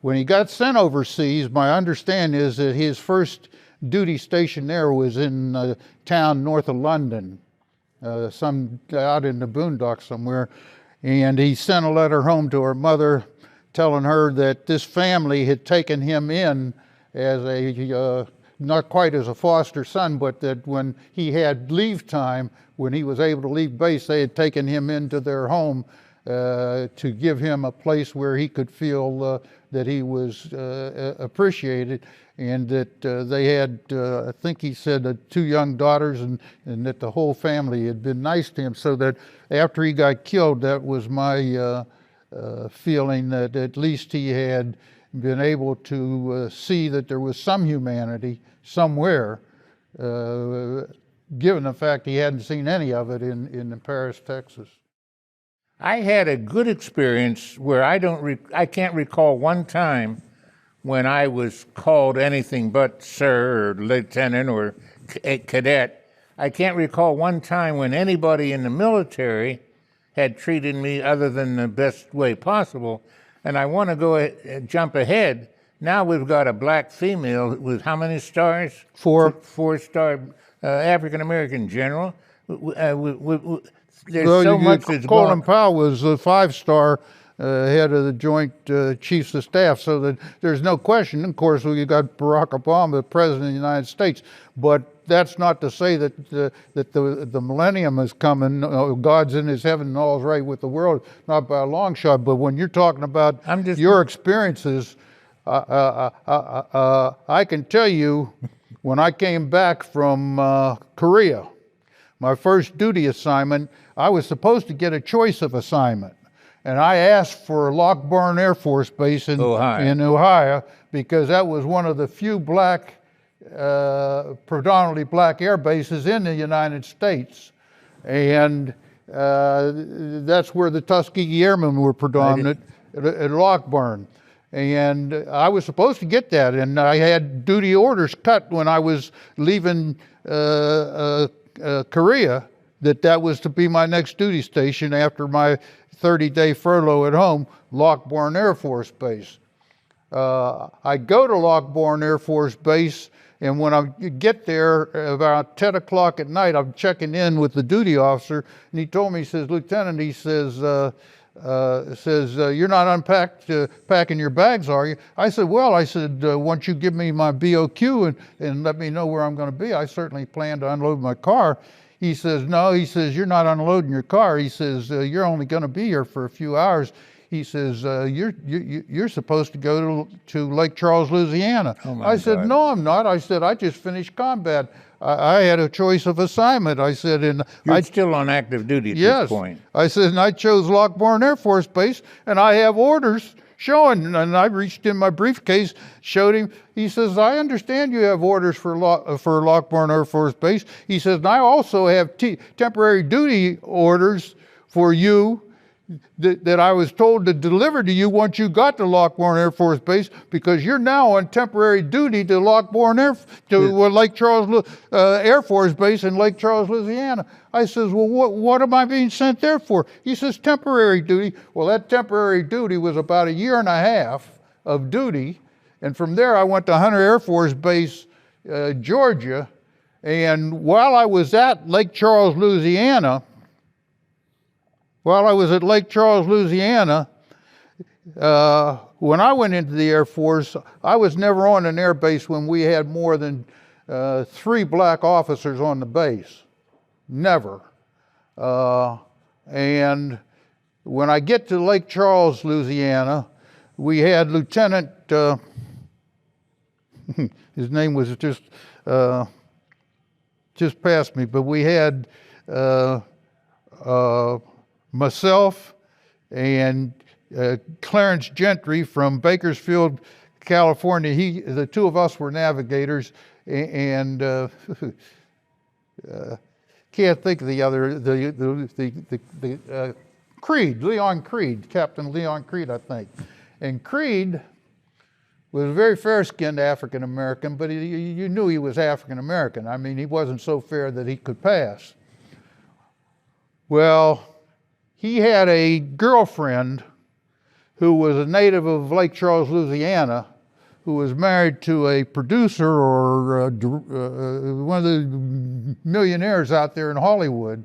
When he got sent overseas, my understanding is that his first duty station there was in a town north of London, some out in the boondocks somewhere. And he sent a letter home to her mother telling her that this family had taken him in as a, not quite as a foster son, but that when he had leave time, when he was able to leave base, they had taken him into their home to give him a place where he could feel that he was appreciated, and that they had, I think he said, 2 young daughters, and that the whole family had been nice to him, so that after he got killed, that was my feeling that at least he had been able to see that there was some humanity somewhere, given the fact he hadn't seen any of it in Paris, Texas. I had a good experience where I can't recall one time when I was called anything but sir or lieutenant or cadet. I can't recall one time when anybody in the military had treated me other than the best way possible. And I want to jump ahead. Now we've got a black female with how many stars? 4. 4-star African-American general. There's Well, so much that's Colin gone. Powell was a 5-star head of the Joint Chiefs of Staff, so that there's no question. Of course, we got Barack Obama, the President of the United States, but that's not to say that the millennium is coming. God's in his heaven and all's right with the world, not by a long shot. But when you're talking about your experiences, I can tell you, when I came back from Korea, my first duty assignment, I was supposed to get a choice of assignment. And I asked for Lockbourne Air Force Base in Ohio, because that was one of the few predominantly black air bases in the United States. And that's where the Tuskegee Airmen were predominant, at Lockbourne. And I was supposed to get that, and I had duty orders cut when I was leaving Korea, that was to be my next duty station after my 30-day furlough at home, Lockbourne Air Force Base. I go to Lockbourne Air Force Base, and when I get there about 10 o'clock at night, I'm checking in with the duty officer, and he told me, he says, Lieutenant, he says, you're not packing your bags, are you? I said, well, once you give me my BOQ and let me know where I'm going to be, I certainly plan to unload my car. He says, no, he says, you're not unloading your car. He says, you're only going to be here for a few hours. He says, you're supposed to go to Lake Charles, Louisiana. Oh I said, no, I'm not. I said, I just finished combat. I had a choice of assignment. I said, and you're still on active duty at this point. I said, and I chose Lockbourne Air Force Base, and I have orders showing, and I reached in my briefcase, showed him. He says, I understand you have orders for Lockbourne Air Force Base. He says, and I also have temporary duty orders for you that I was told to deliver to you once you got to Lockbourne Air Force Base, because you're now on temporary duty to Lake Charles Air Force Base in Lake Charles, Louisiana. I says, well, what am I being sent there for? He says, temporary duty. Well, that temporary duty was about 1.5 years of duty, and from there I went to Hunter Air Force Base, Georgia, and while I was at Lake Charles, Louisiana, when I went into the Air Force, I was never on an air base when we had more than 3 black officers on the base. Never. And when I get to Lake Charles, Louisiana, we had Lieutenant, his name was just past me, but we had myself and Clarence Gentry from Bakersfield, California. The two of us were navigators, and can't think of the other, Creed, Leon Creed, Captain Leon Creed, I think. And Creed was a very fair-skinned African-American, but you knew he was African-American. I mean, he wasn't so fair that he could pass. Well, he had a girlfriend who was a native of Lake Charles, Louisiana, who was married to a producer or one of the millionaires out there in Hollywood.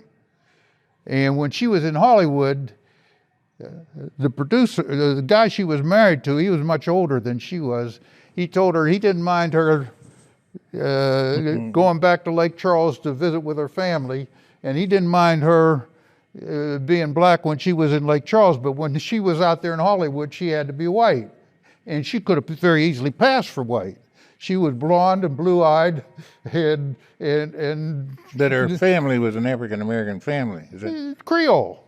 And when she was in Hollywood, the producer, the guy she was married to, he was much older than she was. He told her he didn't mind her going back to Lake Charles to visit with her family, and he didn't mind her being black when she was in Lake Charles, but when she was out there in Hollywood, she had to be white. And she could have very easily passed for white. She was blonde and blue-eyed, and But her family was an African-American family, is it? Creole.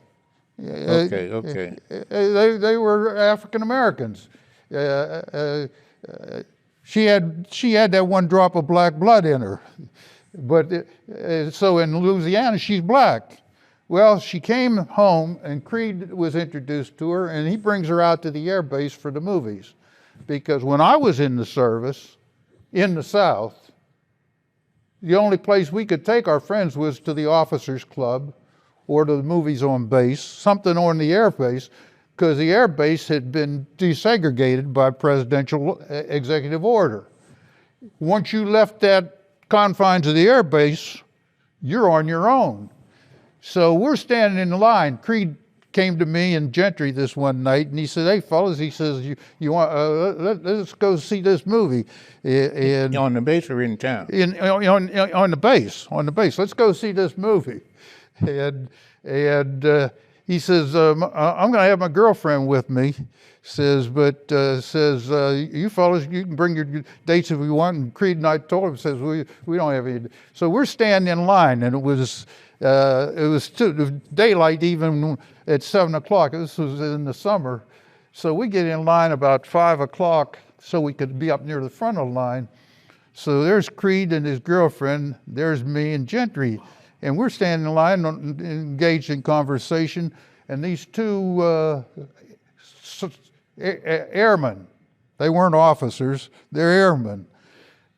Okay. They were African Americans. She had that one drop of black blood in her, but so in Louisiana she's black. Well, she came home and Creed was introduced to her, and he brings her out to the air base for the movies, because when I was in the service in the South, the only place we could take our friends was to the officers' club or to the movies on base, something on the air base, because the air base had been desegregated by presidential executive order. Once you left that confines of the air base, you're on your own. So we're standing in the line. Creed came to me and Gentry this one night, and he said, "Hey, fellas," he says, "you want? Let's go see this movie." And On the base or in town? On the base. Let's go see this movie. And he says, "I'm going to have my girlfriend with me." Says, but you fellas, you can bring your dates if you want. And Creed and I told him, says, we don't have any. So we're standing in line, and it was daylight even at 7 o'clock. This was in the summer. So we get in line about 5 o'clock so we could be up near the front of the line. So there's Creed and his girlfriend. There's me and Gentry. And we're standing in line, engaged in conversation. And these two airmen, they weren't officers, they're airmen.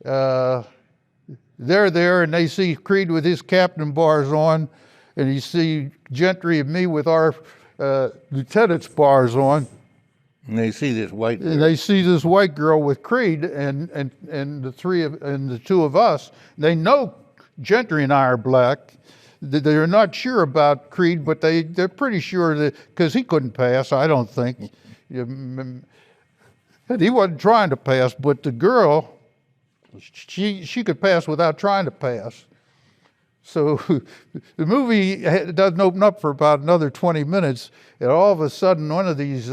They're there, and they see Creed with his captain bars on, and you see Gentry and me with our lieutenant's bars on. And they see this white girl. And they see this white girl with Creed and the two of us. They know Gentry and I are black. They're not sure about Creed, but they're pretty sure that, because he couldn't pass, I don't think. And he wasn't trying to pass, but the girl, she could pass without trying to pass. So the movie doesn't open up for about another 20 minutes, and all of a sudden one of these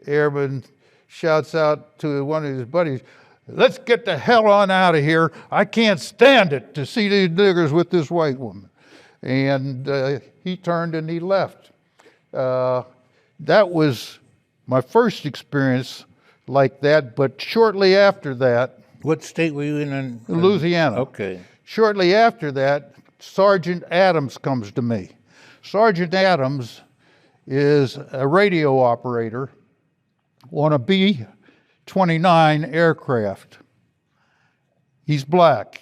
airmen shouts out to one of his buddies, "Let's get the hell on out of here. I can't stand it to see these niggers with this white woman." And he turned and he left. That was my first experience like that, but shortly after that... What state were you in? Louisiana. Okay. Shortly after that, Sergeant Adams comes to me. Sergeant Adams is a radio operator on a B-29 aircraft. He's black.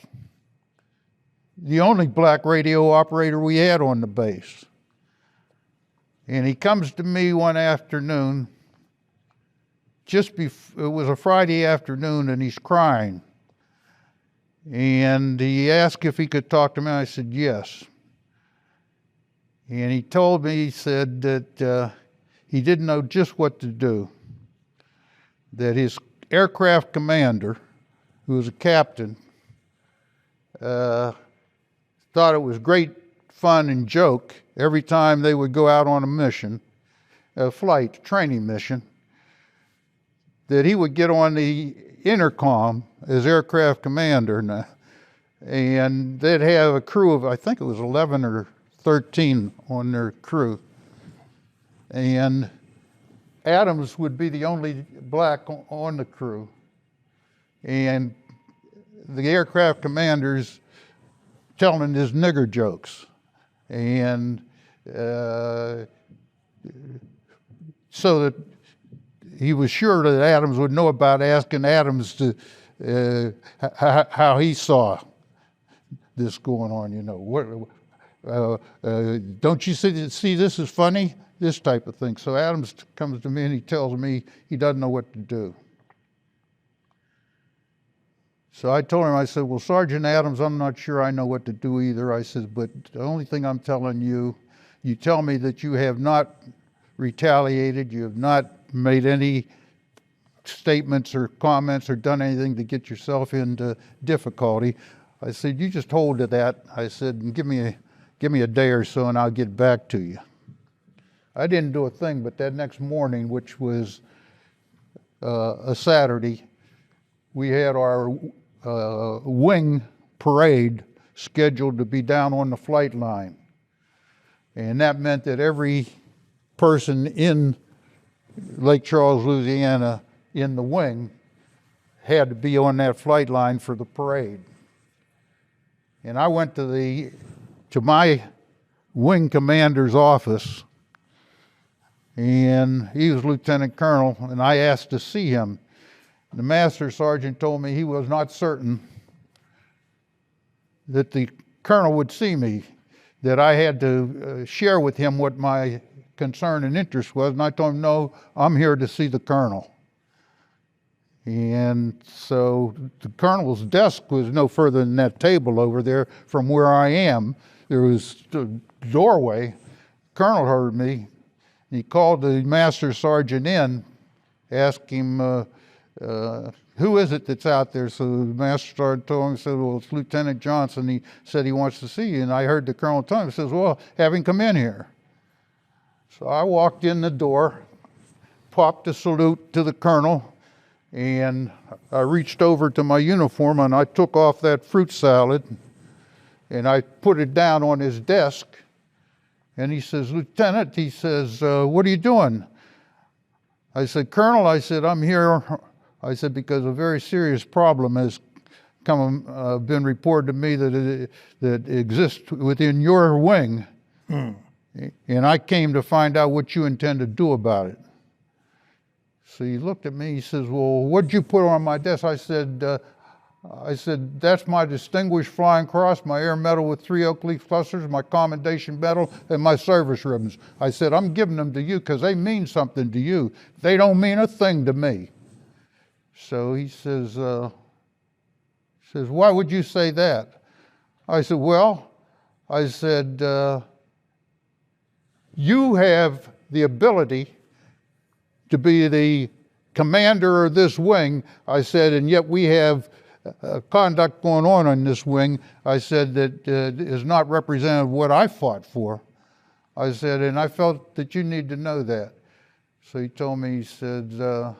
The only black radio operator we had on the base. And he comes to me one afternoon, it was a Friday afternoon, and he's crying. And he asked if he could talk to me. I said, yes. And he told me, he said that he didn't know just what to do. That his aircraft commander, who was a captain, thought it was great fun and joke every time they would go out on a mission, flight training mission, that he would get on the intercom as aircraft commander, and they'd have a crew of, I think it was 11 or 13 on their crew. And Adams would be the only black on the crew. And the aircraft commanders telling his nigger jokes. And so that he was sure that Adams would know about, asking Adams to how he saw this going on. You know, don't you see this is funny? This type of thing. So Adams comes to me and he tells me he doesn't know what to do. So I told him, I said, well, Sergeant Adams, I'm not sure I know what to do either. I said, but the only thing I'm telling you, you tell me that you have not retaliated, you have not made any statements or comments or done anything to get yourself into difficulty. I said, you just hold to that. I said, and give me a day or so and I'll get back to you. I didn't do a thing, but that next morning, which was a Saturday, we had our wing parade scheduled to be down on the flight line. And that meant that every person in Lake Charles, Louisiana, in the wing, had to be on that flight line for the parade. And I went to my wing commander's office, and he was lieutenant colonel, and I asked to see him. The master sergeant told me he was not certain that the colonel would see me, that I had to share with him what my concern and interest was, and I told him, no, I'm here to see the colonel. And so the colonel's desk was no further than that table over there from where I am. There was a doorway. The colonel heard me. He called the master sergeant in, asked him, who is it that's out there? So the master sergeant told him, he said, well, it's Lieutenant Johnson. He said he wants to see you. And I heard the colonel tell him, he says, well, have him come in here. So I walked in the door, popped a salute to the colonel, and I reached over to my uniform and I took off that fruit salad and I put it down on his desk. And he says, Lieutenant, he says, what are you doing? I said, Colonel, I said, I'm here, I said, because a very serious problem has been reported to me that exists within your wing. And I came to find out what you intend to do about it. So he looked at me, he says, well, what'd you put on my desk? I said, that's my Distinguished Flying Cross, my Air Medal with 3 oak leaf clusters, my Commendation Medal, and my service ribbons. I said, I'm giving them to you because they mean something to you. They don't mean a thing to me. So he says, why would you say that? I said, well, I said, you have the ability to be the commander of this wing, I said, and yet we have conduct going on in this wing, I said, that is not representative of what I fought for. I said, and I felt that you need to know that. So he told me, he said, well,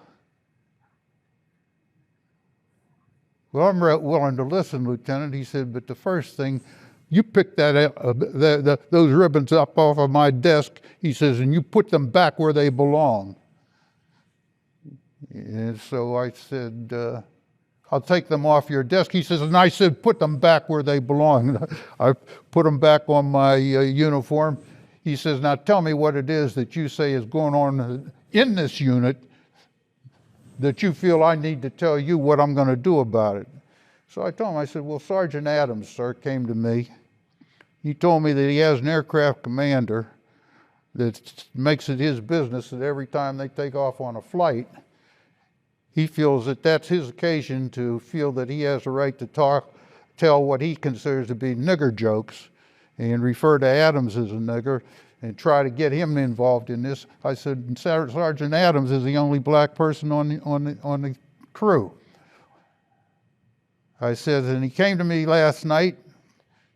I'm willing to listen, Lieutenant. He said, but the first thing, you pick those ribbons up off of my desk, he says, and you put them back where they belong. And so I said, I'll take them off your desk. He says, and I said, put them back where they belong. I put them back on my uniform. He says, now tell me what it is that you say is going on in this unit that you feel I need to tell you what I'm going to do about it. So I told him, I said, well, Sergeant Adams, sir, came to me. He told me that he has an aircraft commander that makes it his business that every time they take off on a flight, he feels that that's his occasion to feel that he has a right to tell what he considers to be nigger jokes and refer to Adams as a nigger and try to get him involved in this. I said, Sergeant Adams is the only black person on the crew. I said, and he came to me last night,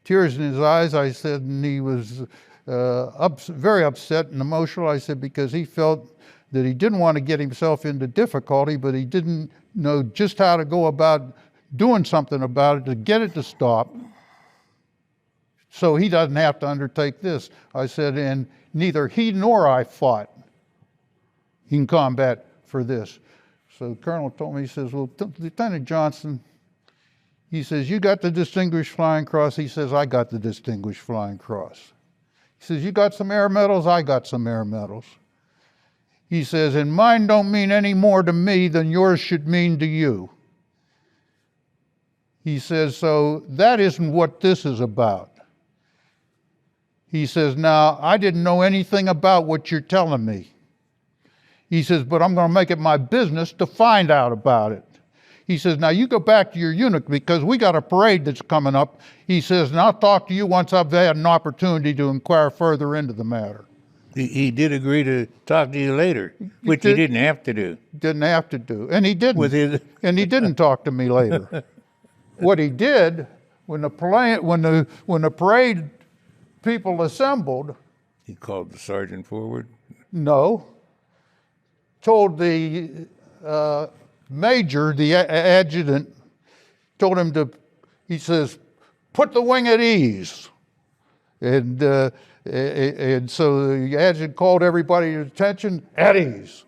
tears in his eyes. I said, and he was very upset and emotional. I said, because he felt that he didn't want to get himself into difficulty, but he didn't know just how to go about doing something about it to get it to stop, so he doesn't have to undertake this. I said, and neither he nor I fought in combat for this. So the colonel told me, he says, well, Lieutenant Johnson, he says, you got the Distinguished Flying Cross. He says, I got the Distinguished Flying Cross. He says, you got some air medals. I got some air medals. He says, and mine don't mean any more to me than yours should mean to you. He says, so that isn't what this is about. He says, now, I didn't know anything about what you're telling me. He says, but I'm going to make it my business to find out about it. He says, now you go back to your unit because we got a parade that's coming up. He says, and I'll talk to you once I've had an opportunity to inquire further into the matter. He did agree to talk to you later, which he didn't have to do. Didn't have to do. And he didn't. And he didn't talk to me later. What he did, when the parade people assembled. He called the sergeant forward? No. Told the major, the adjutant, told him to, he says, put the wing at ease. And so the adjutant called everybody to attention, at ease.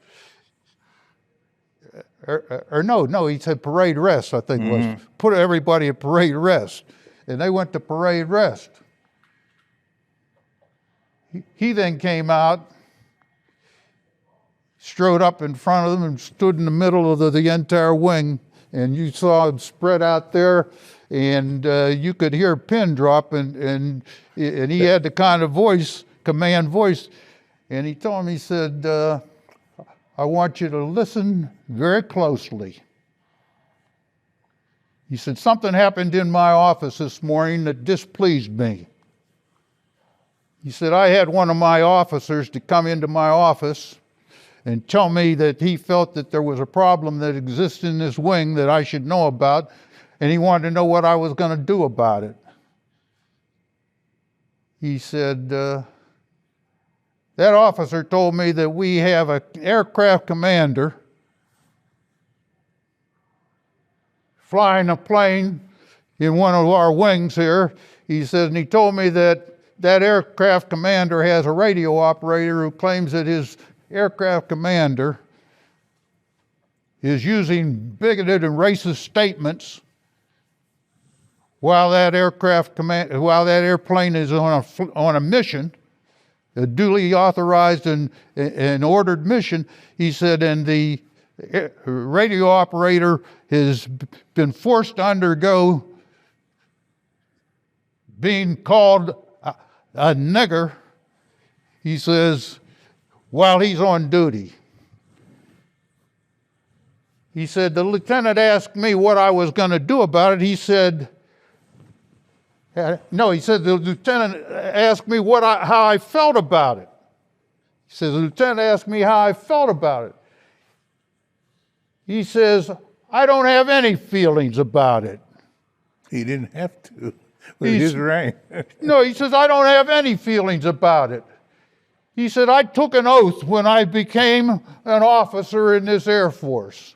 Or no, he said parade rest, I think was. Put everybody at parade rest. And they went to parade rest. He then came out, strode up in front of them and stood in the middle of the entire wing. And you saw him spread out there, and you could hear a pin drop, and he had the kind of voice, command voice. And he told me, he said, I want you to listen very closely. He said, something happened in my office this morning that displeased me. He said, I had one of my officers to come into my office and tell me that he felt that there was a problem that exists in this wing that I should know about, and he wanted to know what I was going to do about it. He said, that officer told me that we have an aircraft commander flying a plane in one of our wings here. He says, and he told me that that aircraft commander has a radio operator who claims that his aircraft commander is using bigoted and racist statements while that airplane is on a mission, a duly authorized and ordered mission. He said, and the radio operator has been forced to undergo being called a nigger, he says, while he's on duty. He said, the lieutenant asked me what I was going to do about it. He said, no, he said, the lieutenant asked me how I felt about it. He says, the lieutenant asked me how I felt about it. He says, I don't have any feelings about it. He didn't have to. With his rank. No, he says, I don't have any feelings about it. He said, I took an oath when I became an officer in this Air Force.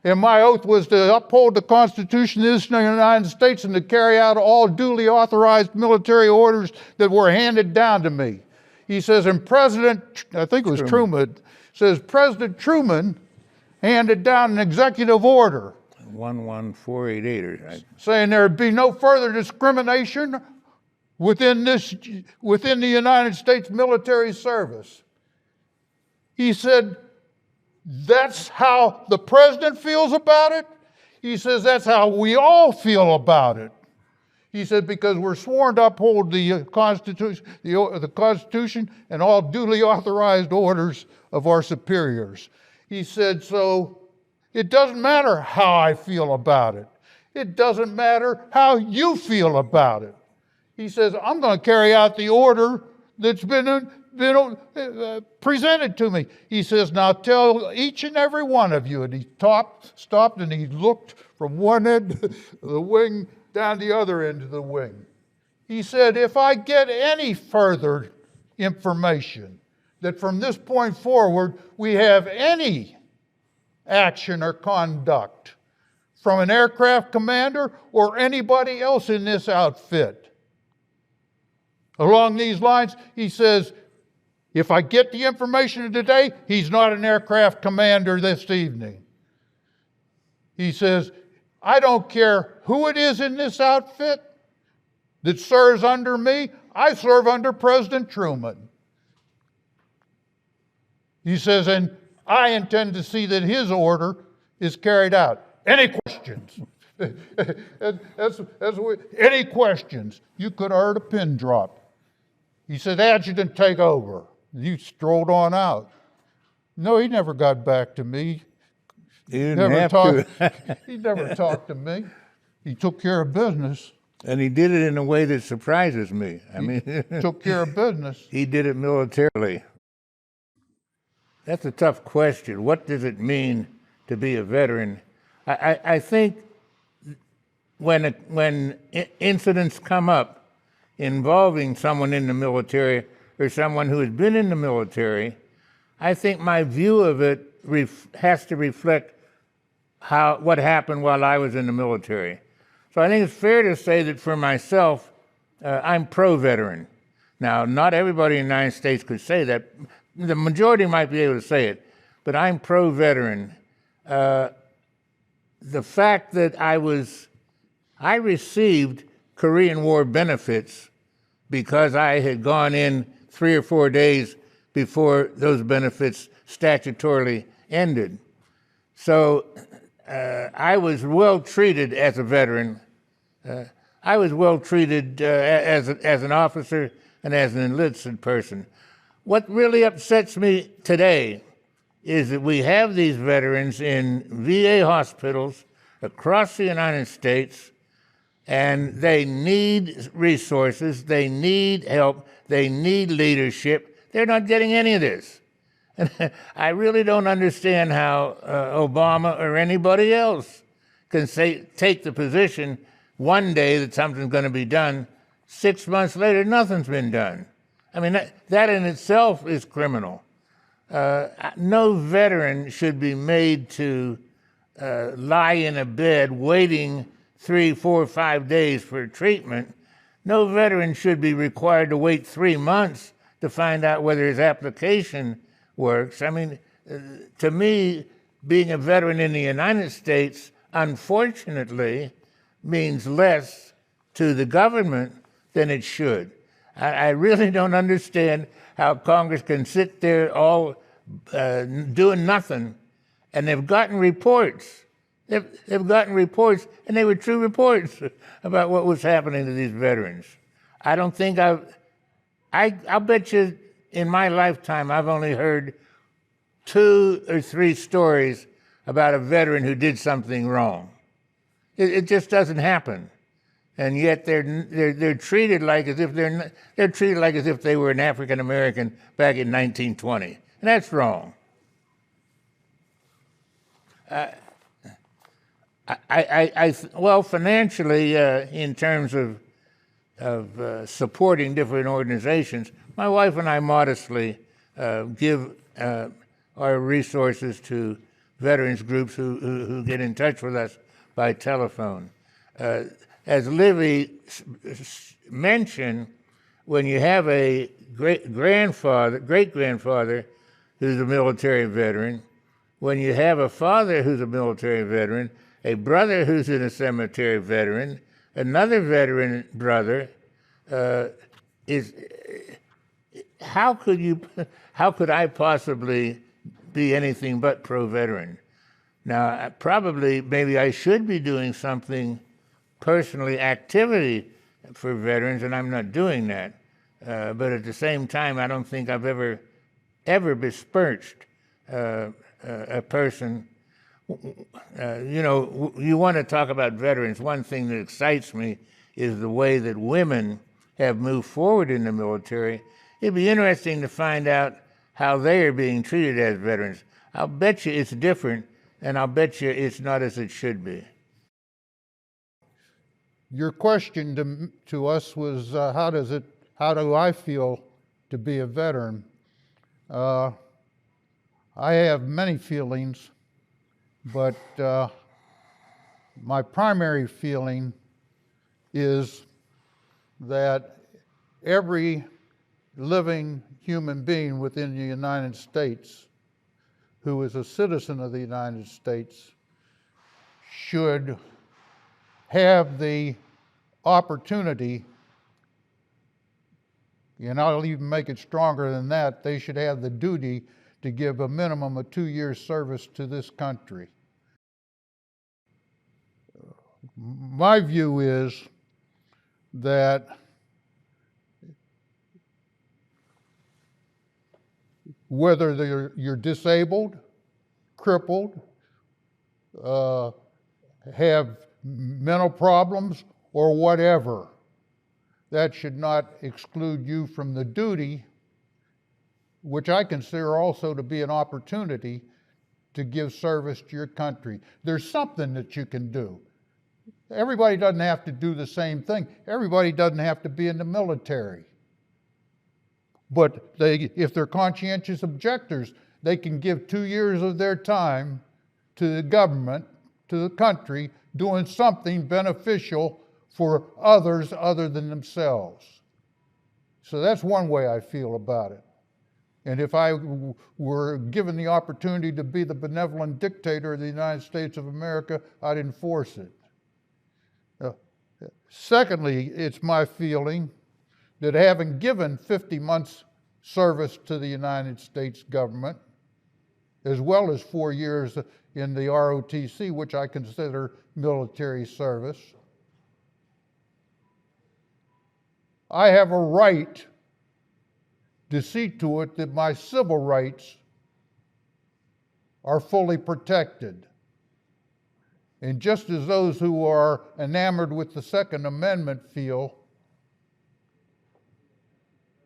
And my oath was to uphold the Constitution of the United States and to carry out all duly authorized military orders that were handed down to me. He says, and President, I think it was Truman, says President Truman handed down an executive order 11488, saying there would be no further discrimination within the United States military service. He said, that's how the president feels about it. He says, that's how we all feel about it. He said, because we're sworn to uphold the Constitution and all duly authorized orders of our superiors. He said, so it doesn't matter how I feel about it. It doesn't matter how you feel about it. He says, I'm going to carry out the order that's been presented to me. He says, now tell each and every one of you. And he stopped and he looked from one end of the wing down the other end of the wing. He said, if I get any further information that from this point forward we have any action or conduct from an aircraft commander or anybody else in this outfit along these lines, he says, if I get the information today, he's not an aircraft commander this evening. He says, I don't care who it is in this outfit that serves under me. I serve under President Truman. He says, and I intend to see that his order is carried out. Any questions? Any questions? You could have heard a pin drop. He said, Adjutant, take over. You strolled on out. No, he never got back to me. He didn't have to. He never talked to me. He took care of business. And he did it in a way that surprises me. Took care of business. He did it militarily. That's a tough question. What does it mean to be a veteran? I think when incidents come up involving someone in the military or someone who has been in the military, I think my view of it has to reflect what happened while I was in the military. So I think it's fair to say that for myself, I'm pro-veteran. Now, not everybody in the United States could say that. The majority might be able to say it, but I'm pro-veteran. The fact that I received Korean War benefits because I had gone in 3 or 4 days before those benefits statutorily ended. So I was well treated as a veteran. I was well treated as an officer and as an enlisted person. What really upsets me today is that we have these veterans in VA hospitals across the United States, and they need resources, they need help, they need leadership. They're not getting any of this. And I really don't understand how Obama or anybody else can take the position one day that something's going to be done, 6 months later, nothing's been done. I mean, that in itself is criminal. No veteran should be made to lie in a bed waiting 3, 4, 5 days for treatment. No veteran should be required to wait 3 months to find out whether his application works. I mean, to me, being a veteran in the United States, unfortunately, means less to the government than it should. I really don't understand how Congress can sit there all doing nothing, and they've gotten reports. They've gotten reports, and they were true reports about what was happening to these veterans. I don't think I'll bet you in my lifetime I've only heard 2 or 3 stories about a veteran who did something wrong. It just doesn't happen. And yet they're treated like as if they're treated like as if they were an African American back in 1920, and that's wrong. Well, financially, in terms of supporting different organizations, my wife and I modestly give our resources to veterans groups who get in touch with us by telephone. As Livy mentioned, when you have a great-grandfather who's a military veteran, when you have a father who's a military veteran, a brother who's in a cemetery veteran, another veteran brother, how could I possibly be anything but pro-veteran? Now, maybe I should be doing something personally, activity for veterans, and I'm not doing that. But at the same time, I don't think I've ever besmirched a person. You want to talk about veterans. One thing that excites me is the way that women have moved forward in the military. It'd be interesting to find out how they are being treated as veterans. I'll bet you it's different, and I'll bet you it's not as it should be. Your question to us was, how do I feel to be a veteran? I have many feelings, but my primary feeling is that every living human being within the United States who is a citizen of the United States should have the opportunity, and I'll even make it stronger than that, they should have the duty to give a minimum of 2 years service to this country. My view is that whether you're disabled, crippled, have mental problems, or whatever, that should not exclude you from the duty, which I consider also to be an opportunity to give service to your country. There's something that you can do. Everybody doesn't have to do the same thing. Everybody doesn't have to be in the military. But if they're conscientious objectors, they can give 2 years of their time to the government, to the country, doing something beneficial for others other than themselves. So that's one way I feel about it. And if I were given the opportunity to be the benevolent dictator of the United States of America, I'd enforce it. Secondly, it's my feeling that having given 50 months service to the United States government, as well as 4 years in the ROTC, which I consider military service, I have a right to see to it that my civil rights are fully protected. And just as those who are enamored with the Second Amendment feel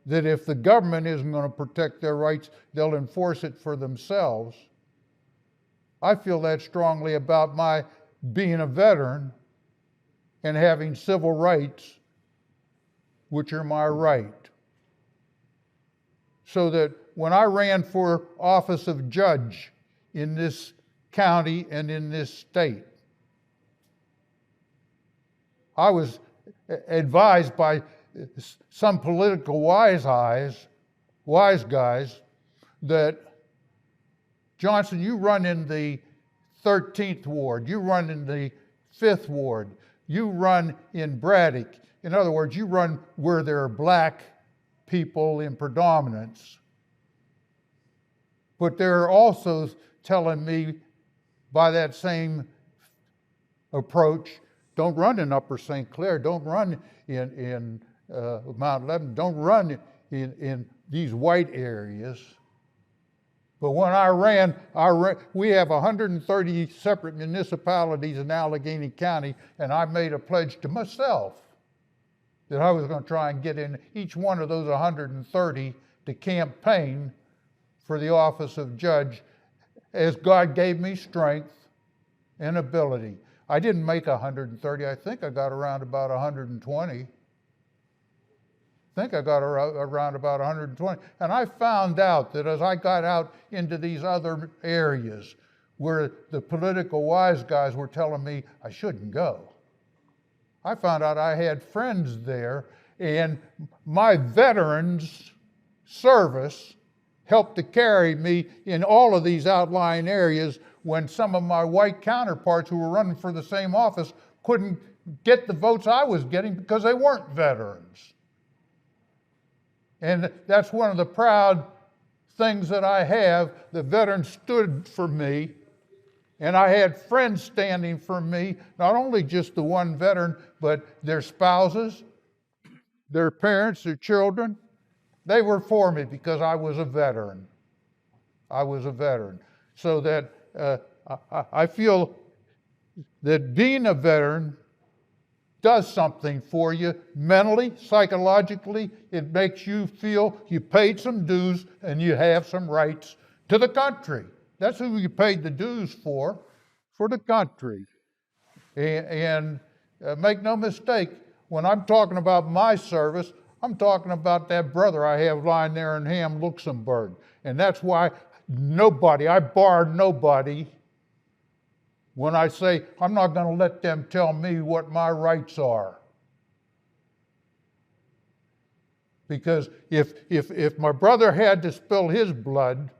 that if the government isn't going to protect their rights, they'll enforce it for themselves, I feel that strongly about my being a veteran and having civil rights, which are my right. So that when I ran for office of judge in this county and in this state, I was advised by some political wise guys, that, Johnson, you run in the 13th Ward, you run in the 5th Ward, you run in Braddock. In other words, you run where there are black people in predominance. But they're also telling me by that same approach, don't run in Upper St. Clair, don't run in Mount Lebanon, don't run in these white areas. But when I ran, we have 130 separate municipalities in Allegheny County, and I made a pledge to myself that I was going to try and get in each one of those 130 to campaign for the office of judge as God gave me strength and ability. I didn't make 130. I think I got around about 120. And I found out that as I got out into these other areas where the political wise guys were telling me I shouldn't go, I found out I had friends there, and my veterans service helped to carry me in all of these outlying areas when some of my white counterparts who were running for the same office couldn't get the votes I was getting because they weren't veterans. And that's one of the proud things that I have. The veterans stood for me, and I had friends standing for me, not only just the one veteran, but their spouses, their parents, their children. They were for me because I was a veteran. So that I feel that being a veteran does something for you mentally, psychologically. It makes you feel you paid some dues and you have some rights to the country. That's who you paid the dues for the country. And Make no mistake, when I'm talking about my service, I'm talking about that brother I have lying there in Ham, Luxembourg. And that's why I bar nobody when I say I'm not going to let them tell me what my rights are. Because if my brother had to spill his blood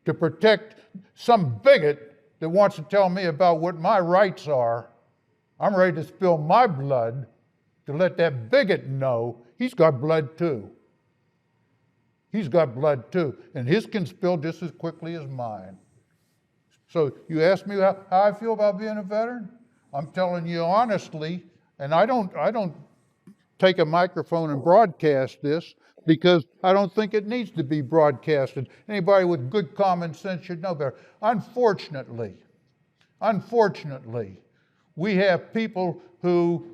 to protect some bigot that wants to tell me about what my rights are, I'm ready to spill my blood to let that bigot know he's got blood too. He's got blood too, and his can spill just as quickly as mine. So you ask me how I feel about being a veteran? I'm telling you honestly, and I don't take a microphone and broadcast this because I don't think it needs to be broadcasted. Anybody with good common sense should know better. Unfortunately, we have people who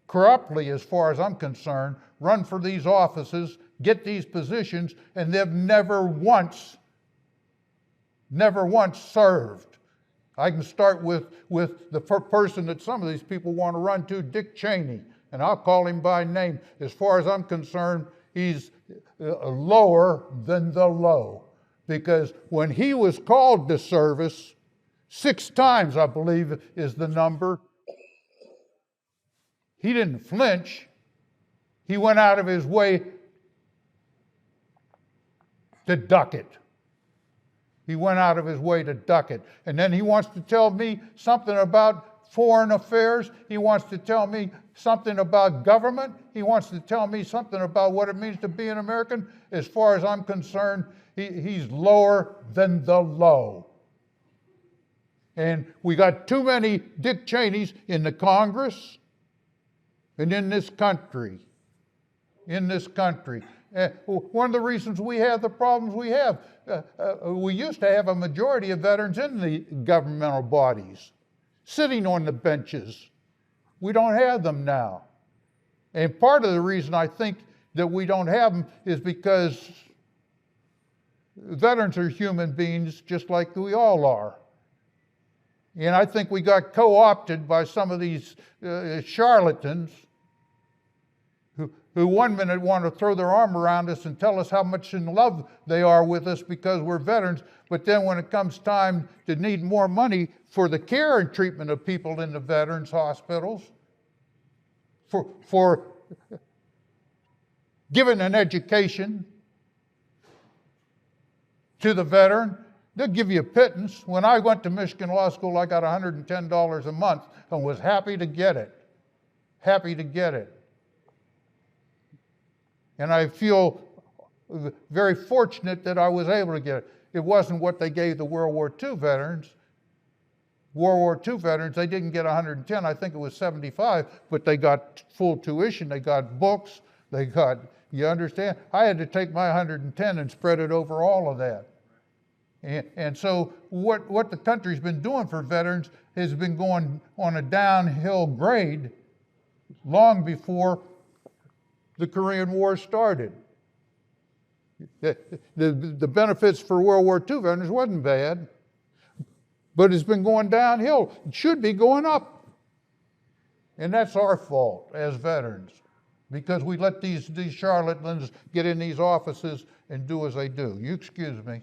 corruptly, as far as I'm concerned, run for these offices, get these positions, and they've never once served. I can start with the person that some of these people want to run to, Dick Cheney, and I'll call him by name. As far as I'm concerned, he's lower than the low, because when he was called to service, 6 times, I believe, is the number, he didn't flinch. He went out of his way to duck it. He went out of his way to duck it. And then he wants to tell me something about foreign affairs. He wants to tell me something about government. He wants to tell me something about what it means to be an American. As far as I'm concerned, he's lower than the low. And we got too many Dick Cheneys in the Congress and in this country. One of the reasons we have the problems we have, we used to have a majority of veterans in the governmental bodies, sitting on the benches. We don't have them now. And part of the reason I think that we don't have them is because veterans are human beings just like we all are. And I think we got co-opted by some of these charlatans who one minute want to throw their arm around us and tell us how much in love they are with us because we're veterans, but then when it comes time to need more money for the care and treatment of people in the veterans hospitals, for giving an education to the veteran, they'll give you a pittance. When I went to Michigan Law School, I got $110 a month and was happy to get it. And I feel very fortunate that I was able to get it. It wasn't what they gave the World War II veterans. World War II veterans, they didn't get 110, I think it was 75, but they got full tuition, they got books, you understand? I had to take my 110 and spread it over all of that. And so what the country's been doing for veterans has been going on a downhill grade long before the Korean War started. The benefits for World War II veterans wasn't bad, but it's been going downhill. It should be going up. And that's our fault as veterans, because we let these charlatans get in these offices and do as they do. You excuse me.